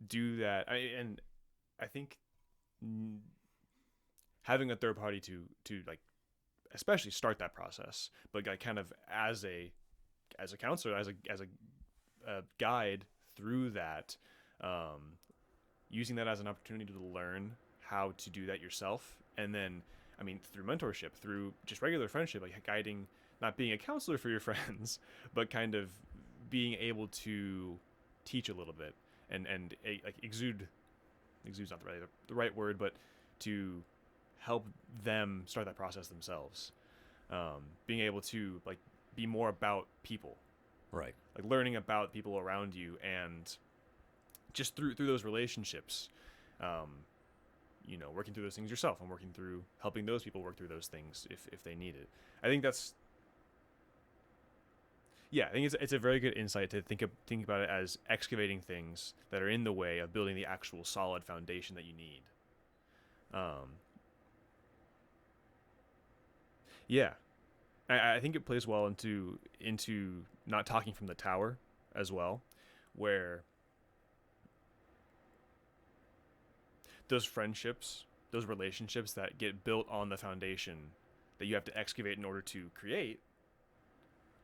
do that, and I think having a third party to like, especially start that process, but like kind of as a counselor, as a guide through that, using that as an opportunity to learn how to do that yourself. And then, through mentorship, through just regular friendship, like guiding, not being a counselor for your friends, but kind of being able to teach a little bit and like exude's not the right word, but to help them start that process themselves. Being able to like be more about people, right? Like learning about people around you, and just through those relationships, working through those things yourself, and working through helping those people work through those things if they need it. I think it's a very good insight to think about it as excavating things that are in the way of building the actual solid foundation that you need. Yeah, I think it plays well into not talking from the tower as well, where those friendships, those relationships that get built on the foundation that you have to excavate in order to create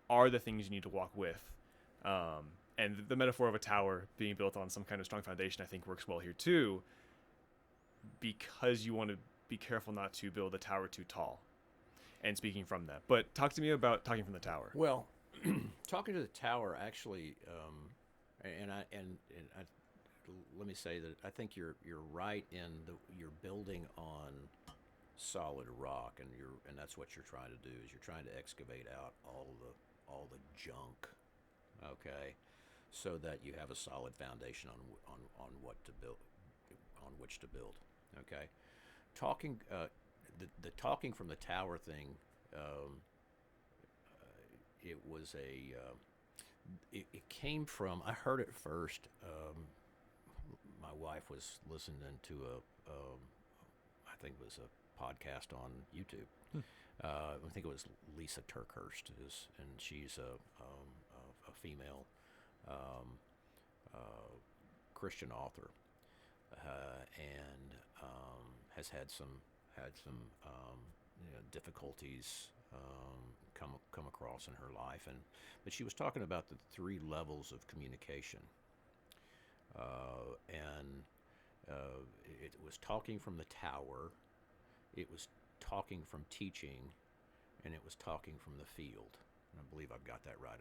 are the things you need to walk with. And the metaphor of a tower being built on some kind of strong foundation, I think, works well here too, because you want to be careful not to build a tower too tall. And speaking from that, but talk to me about talking from the tower. Well, talking to the tower actually, let me say that I think you're right in you're building on solid rock, and that's what you're trying to do is you're trying to excavate out all the junk, okay, so that you have a solid foundation on what to build, on which to build, okay. Talking the talking from the tower thing, it was it came from, I heard it first. My wife was listening to I think it was a podcast on YouTube. I think it was Lisa Turkhurst, and she's a female Christian author, and has had some difficulties come across in her life, but she was talking about the 3 levels of communication, and it was talking from the tower, it was talking from teaching, and it was talking from the field. And I believe I've got that right.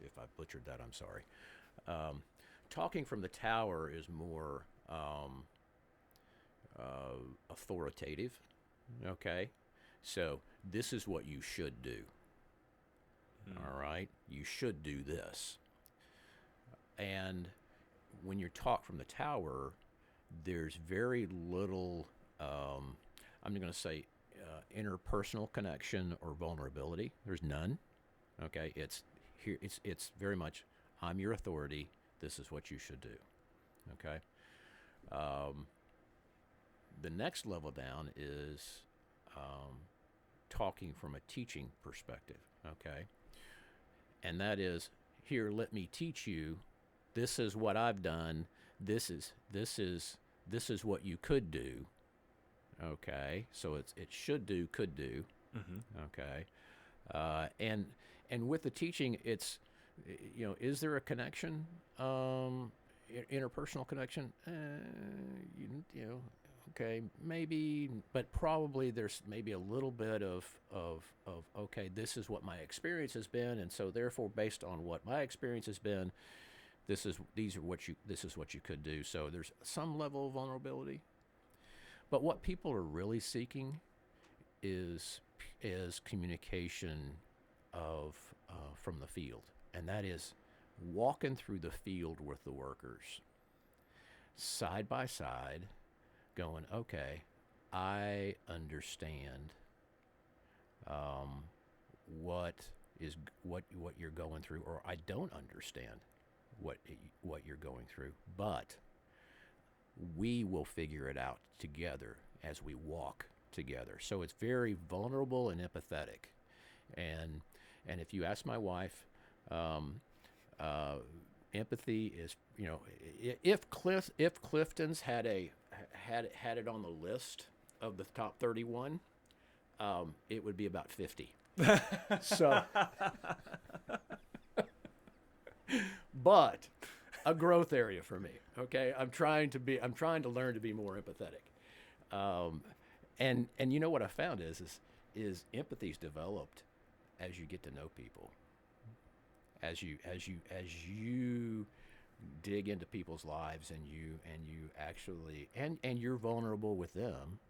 If I butchered that, I'm sorry. Talking from the tower is more authoritative. Okay, so this is what you should do. All right, you should do this. And when you talk from the tower, there's very little, I'm going to say, interpersonal connection or vulnerability. There's none. Okay, it's here. It's very much, I'm your authority. This is what you should do. Okay. The next level down is talking from a teaching perspective. Okay, and that is, here, let me teach you. This is what I've done. This is what you could do. Okay, so it should do, could do. Okay, and with the teaching, it's, is there a connection, interpersonal connection? Okay, maybe, but probably there's maybe a little bit of okay, this is what my experience has been, and so therefore, based on what my experience has been, this is what you could do. So there's some level of vulnerability, but what people are really seeking is communication of from the field, and that is walking through the field with the workers, side by side, going, okay, I understand what you're going through, or I don't understand what you're going through, but we will figure it out together as we walk together. So it's very vulnerable and empathetic. And if you ask my wife, empathy is, if Clifton's had it on the list of the top 31, it would be about 50. So, but a growth area for me. Okay, I'm trying to learn to be more empathetic. And what I found is empathy's developed as you get to know people. As you dig into people's lives, and you actually and you're vulnerable with them,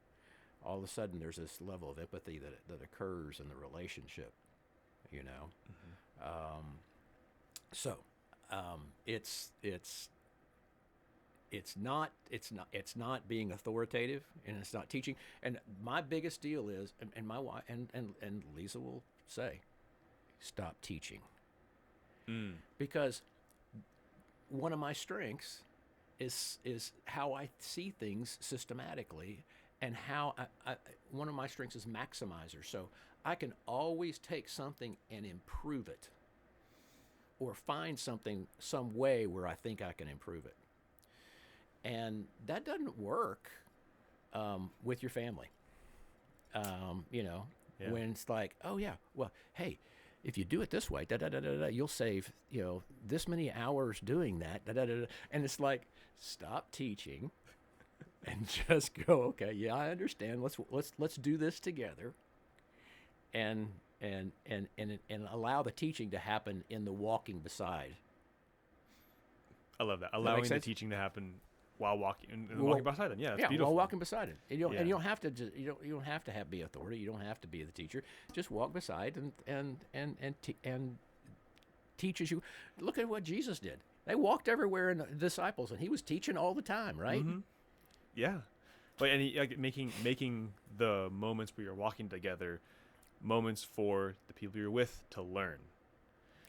all of a sudden there's this level of empathy that occurs in the relationship, So it's not being authoritative, and it's not teaching. And my biggest deal is, and my wife and Lisa will say, stop teaching. Because one of my strengths is how I see things systematically, and how one of my strengths is maximizer. So I can always take something and improve it, or find some way where I think I can improve it. And that doesn't work with your family. When it's like, oh yeah, well, hey, if you do it this way, you'll save, this many hours doing that, and it's like, stop teaching and just go, okay, yeah, I understand. Let's do this together. And and allow the teaching to happen in the walking beside. I love that. Does that make Allowing the sense? teaching to happen while walking and Well, walking beside them. Yeah, that's yeah, beautiful. while walking beside it. And Yeah. you don't have to you don't have to be authority. You don't have to be the teacher. Just walk beside and teaches you. Look at what Jesus did. They walked everywhere in the disciples, and he was teaching all the time, right? Mm-hmm. Yeah. But and like making the moments where you're walking together moments for the people you're with to learn.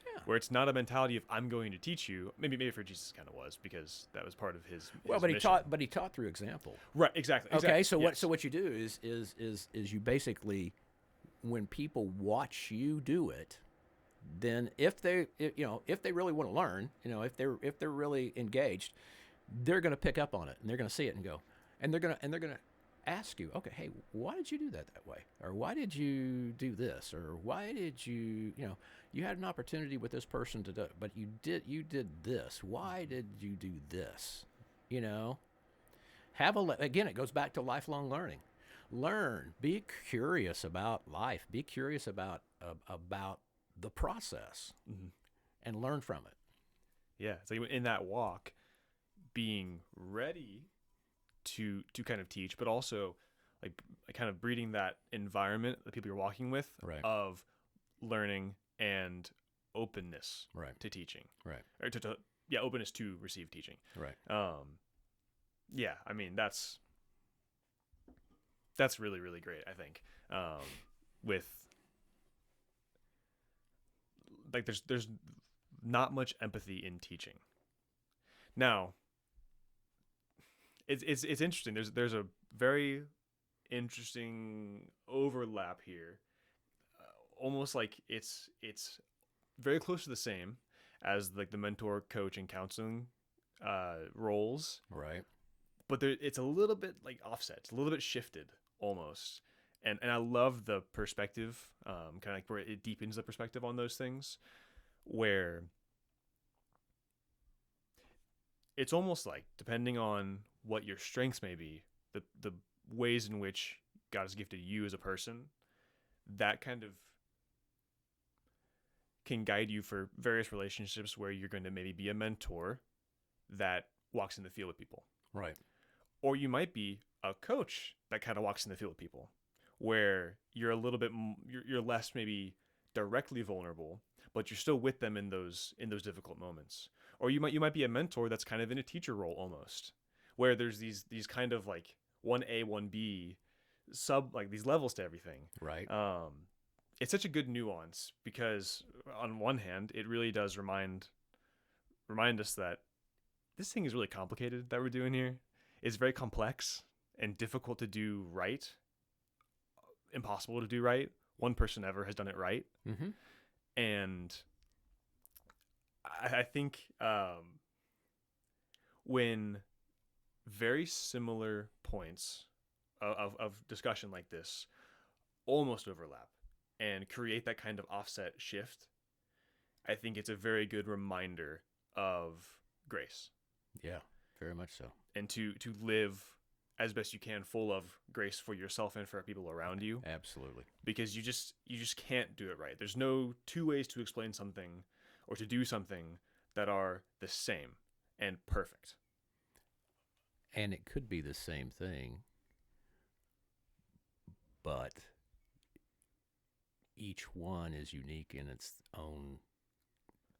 Yeah. Where it's not a mentality of I'm going to teach you. Maybe for Jesus kind of was, because that was part of his Well, but he taught through example. Right, exactly. Okay, so yes. what you do is you basically, when people watch you do it, then if they really want to learn, if they're really engaged, they're going to pick up on it and they're going to see it and go, and they're going to ask you, okay, hey, why did you do that way, or why did you do this, or why did you you had an opportunity with this person to do it, but you did this. Why did you do this? Again, it goes back to lifelong learning. Learn, be curious about life, be curious about the process, Mm-hmm. and learn from it. Yeah, it's like in that walk, being ready to kind of teach, but also like kind of breeding that environment that people you're walking with Right. of learning and openness Right. to teaching, Right. or to openness to receive teaching. Right. Yeah, I mean that's really, really great, I think. With like there's not much empathy in teaching. Now, it's interesting. There's a very interesting overlap here. Almost like it's very close to the same as like the mentor, coach, and counseling roles, Right. but it's a little bit like offset. It's a little bit shifted almost. And I love the perspective, kind of like where it deepens the perspective on those things, where it's almost like, depending on what your strengths may be, the ways in which God has gifted you as a person, that kind of can guide you for various relationships where you're going to maybe be a mentor that walks in the field with people. Right. Or you might be a coach that kind of walks in the field with people, where you're a little bit you're less maybe directly vulnerable, but you're still with them in those difficult moments. Or you might be a mentor that's kind of in a teacher role almost, where there's these kind of like 1A, 1B like these levels to everything. Right. It's such a good nuance, because on one hand, it really does remind us that this thing is really complicated that we're doing here. It's very complex and difficult to do right. Impossible to do right. One person ever has done it right. Mm-hmm. And I think when very similar points of discussion like this almost overlap and create that kind of offset shift, I think it's a very good reminder of grace. Yeah, very much so. And to live as best you can, full of grace for yourself and for people around you. Absolutely. Because you just can't do it right. There's no two ways to explain something or to do something that are the same and perfect. And it could be the same thing, but each one is unique in its own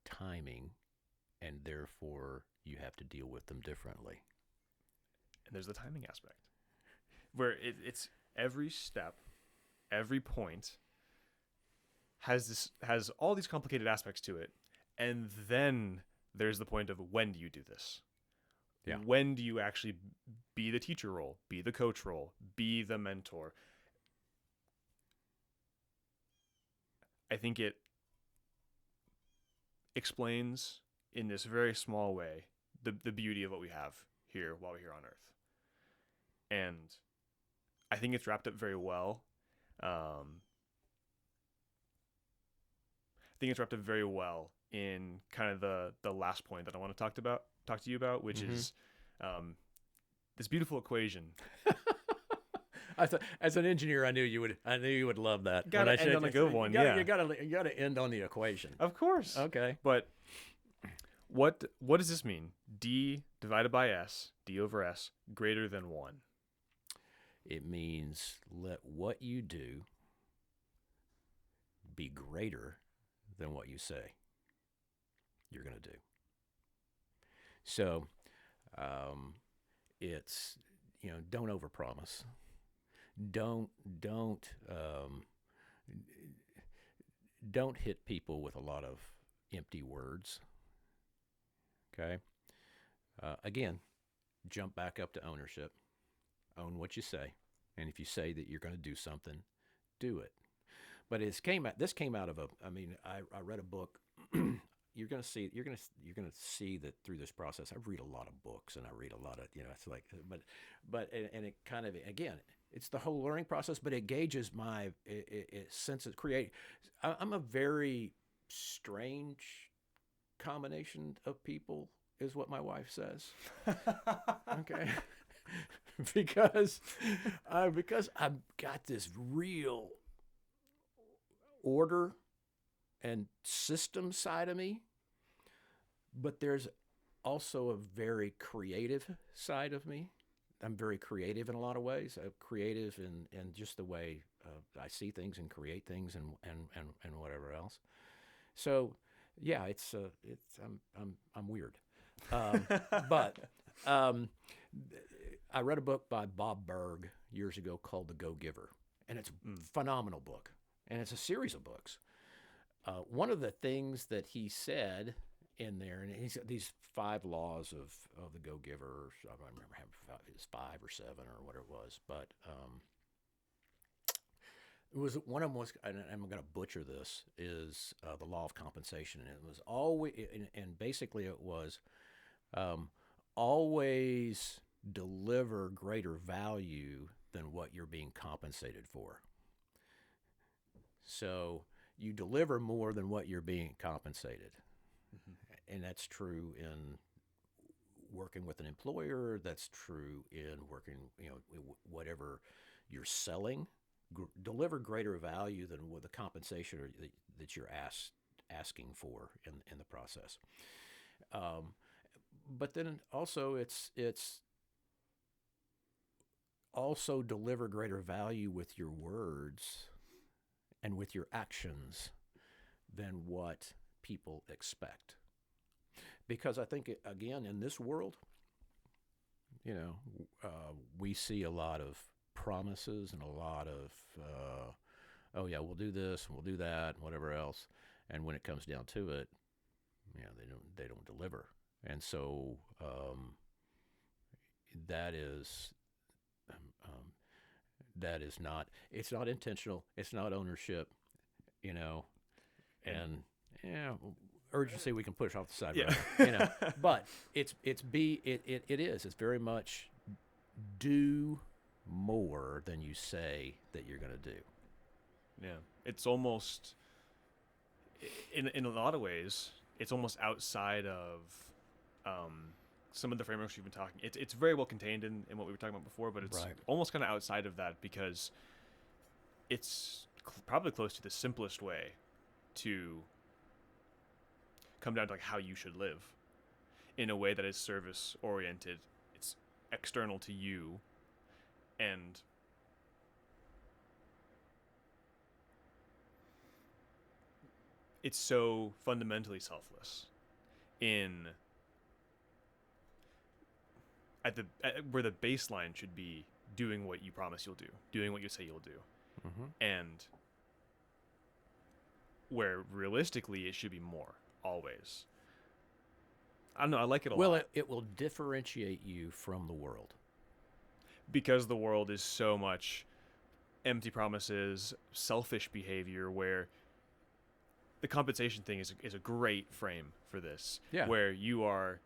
timing, and therefore you have to deal with them differently. And there's the timing aspect, where it's every step, every point has all these complicated aspects to it, and then there's the point of, when do you do this? Yeah. When do you actually be the teacher role, be the coach role, be the mentor? I think it explains in this very small way the beauty of what we have here while we're here on Earth. And I think it's wrapped up very well. I think it's wrapped up very well in kind of the last point that I want to talk to you about, which is this beautiful equation I thought, as an engineer, I knew you would. I knew you would love that. Gotta end on a good one. Yeah, you gotta end on the equation. of course. Okay. But what does this mean? D divided by S, D over S, greater than 1. It means let what you do be greater than what you say you're going to do. So it's, don't overpromise. Don't hit people with a lot of empty words. Okay. Again, jump back up to ownership. Own what you say, and if you say that you're going to do something, do it. But this came out of I read a book. You're going to see that through this process. I read a lot of books, and I read a lot of, it's like, but it kind of, again, it's the whole learning process, but it gauges my sense of create. I'm a very strange combination of people, is what my wife says. Okay. because I've got this real order and system side of me, but there's also a very creative side of me. I'm very creative in a lot of ways. Creative in just the way I see things and create things and whatever else. So yeah, I'm weird, but. I read a book by Bob Berg years ago called The Go-Giver, and it's a phenomenal book, and it's a series of books. One of the things that he said in there, and he's these 5 laws of the Go-Giver. I don't remember how it was 5 or 7 or whatever it was, but it was one of them was, and I'm going to butcher this, is the law of compensation, and it was always, and basically it was always deliver greater value than what you're being compensated for. So you deliver more than what you're being compensated. Mm-hmm. And that's true in working with an employer. That's true in working, whatever you're selling. Deliver greater value than what the compensation that you're asking for in the process. But then also it's also deliver greater value with your words and with your actions than what people expect. Because I think, again, in this world, we see a lot of promises and a lot of, oh yeah, we'll do this and we'll do that and whatever else. And when it comes down to it, they don't deliver. And so that is not, it's not intentional, it's not ownership, and urgency we can push off the side, yeah. But it is, it's very much do more than you say that you're going to do. Yeah, it's almost, in a lot of ways, it's almost outside of some of the frameworks you've been talking. It's very well contained in what we were talking about before, but it's almost kind of outside of that, because it's probably close to the simplest way to come down to like how you should live in a way that is service oriented. It's external to you, and it's so fundamentally selfless in where the baseline should be doing what you promise you'll do, doing what you say you'll do. Mm-hmm. And where realistically it should be more, always. I don't know, I like it a lot. Well, it will differentiate you from the world. Because the world is so much empty promises, selfish behavior, where the compensation thing is a great frame for this. Yeah. Where you are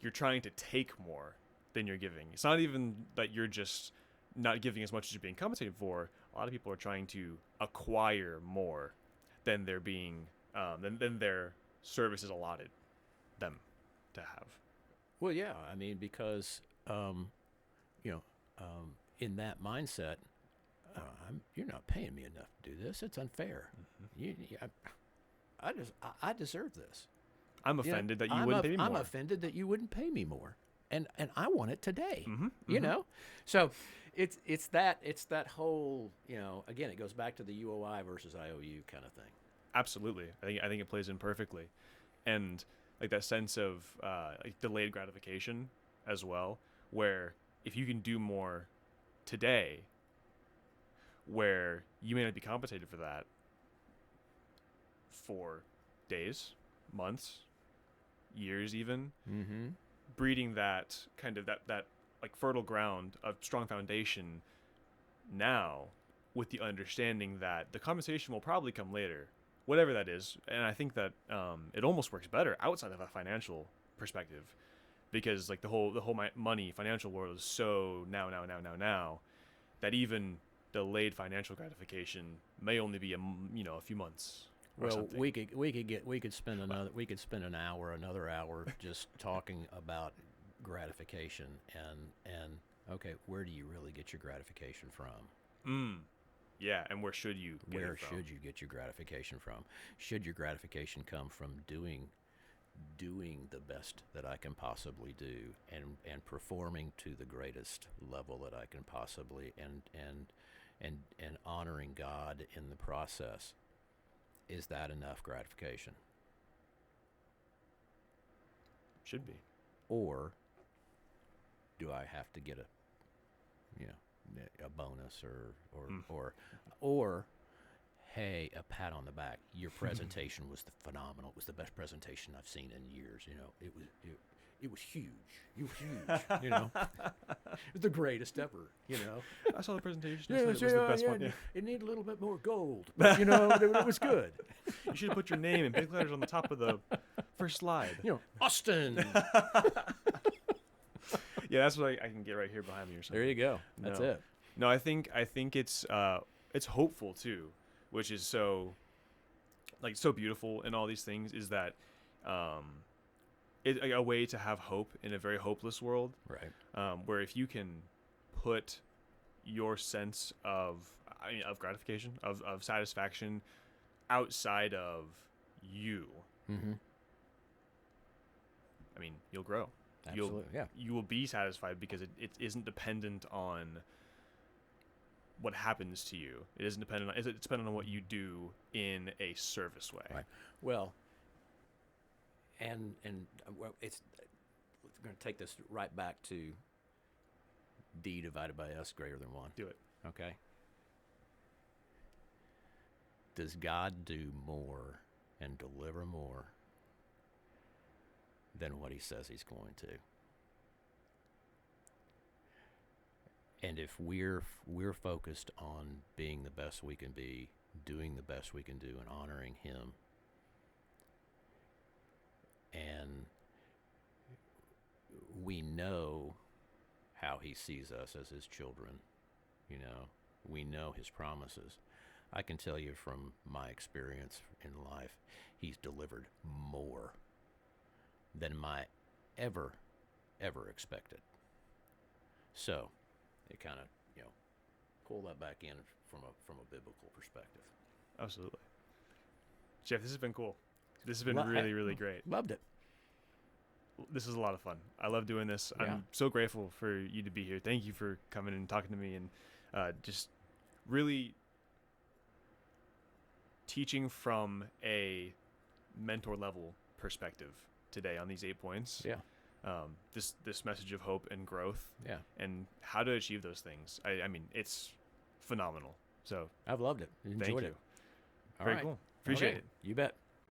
you're trying to take more than you're giving. It's not even that you're just not giving as much as you're being compensated for. A lot of people are trying to acquire more than they're being than their services allotted them to have. Well, yeah, I mean, because in that mindset, you're not paying me enough to do this. It's unfair. I deserve this. I'm offended that you wouldn't pay me more. I'm offended that you wouldn't pay me more, and I want it today. Mm-hmm, You know, so it's that whole, again, it goes back to the UOI versus IOU kind of thing. Absolutely, I think it plays in perfectly, and like that sense of like delayed gratification as well, where if you can do more today, where you may not be compensated for that for days, months, years even, breeding that kind of that like fertile ground of strong foundation now, with the understanding that the compensation will probably come later, whatever that is. And I think that it almost works better outside of a financial perspective, because like the whole money financial world is so now that even delayed financial gratification may only be a few months. Well, we could spend an hour, another hour just talking about gratification and okay, where do you really get your gratification from? Yeah, and where should you get it from? Should you get your gratification from? Should your gratification come from doing the best that I can possibly do and performing to the greatest level that I can possibly and honoring God in the process? Is that enough gratification? Should be. Or do I have to get a bonus or hey, a pat on the back? Your presentation was phenomenal. It was the best presentation I've seen in years. It was huge. You were huge. It was the greatest ever. I saw the presentation. It was the best one. Yeah. It needed a little bit more gold, but it was good. You should have put your name in big letters on the top of the first slide. Austin. Yeah, that's what I can get right here behind me or something. There you go. That's it. No, I think it's hopeful too, which is so beautiful in all these things, is that it's a way to have hope in a very hopeless world. Right. Where if you can put your sense of gratification, of satisfaction outside of you, you'll grow. Absolutely, You will be satisfied because it isn't dependent on what happens to you. It isn't dependent on. It's dependent on what you do in a service way. Right. Well, and we're going to take this right back to D divided by S greater than 1. Do it. Okay. Does God do more and deliver more than what he says he's going to? And if we're focused on being the best we can be, doing the best we can do, and honoring him, and we know how he sees us as his children, we know his promises. I can tell you from my experience in life, he's delivered more than I ever expected. So it kind of, pull that back in from a biblical perspective. Absolutely. Jeff, this has been cool. This has been really, really great. Loved it. This is a lot of fun. I love doing this. Yeah. I'm so grateful for you to be here. Thank you for coming and talking to me, and just really teaching from a mentor level perspective today on these 8 points. Yeah. This message of hope and growth. Yeah. And how to achieve those things. I mean, it's phenomenal. So I've loved it. Enjoyed thank you. it. Very cool. Appreciate it. You bet.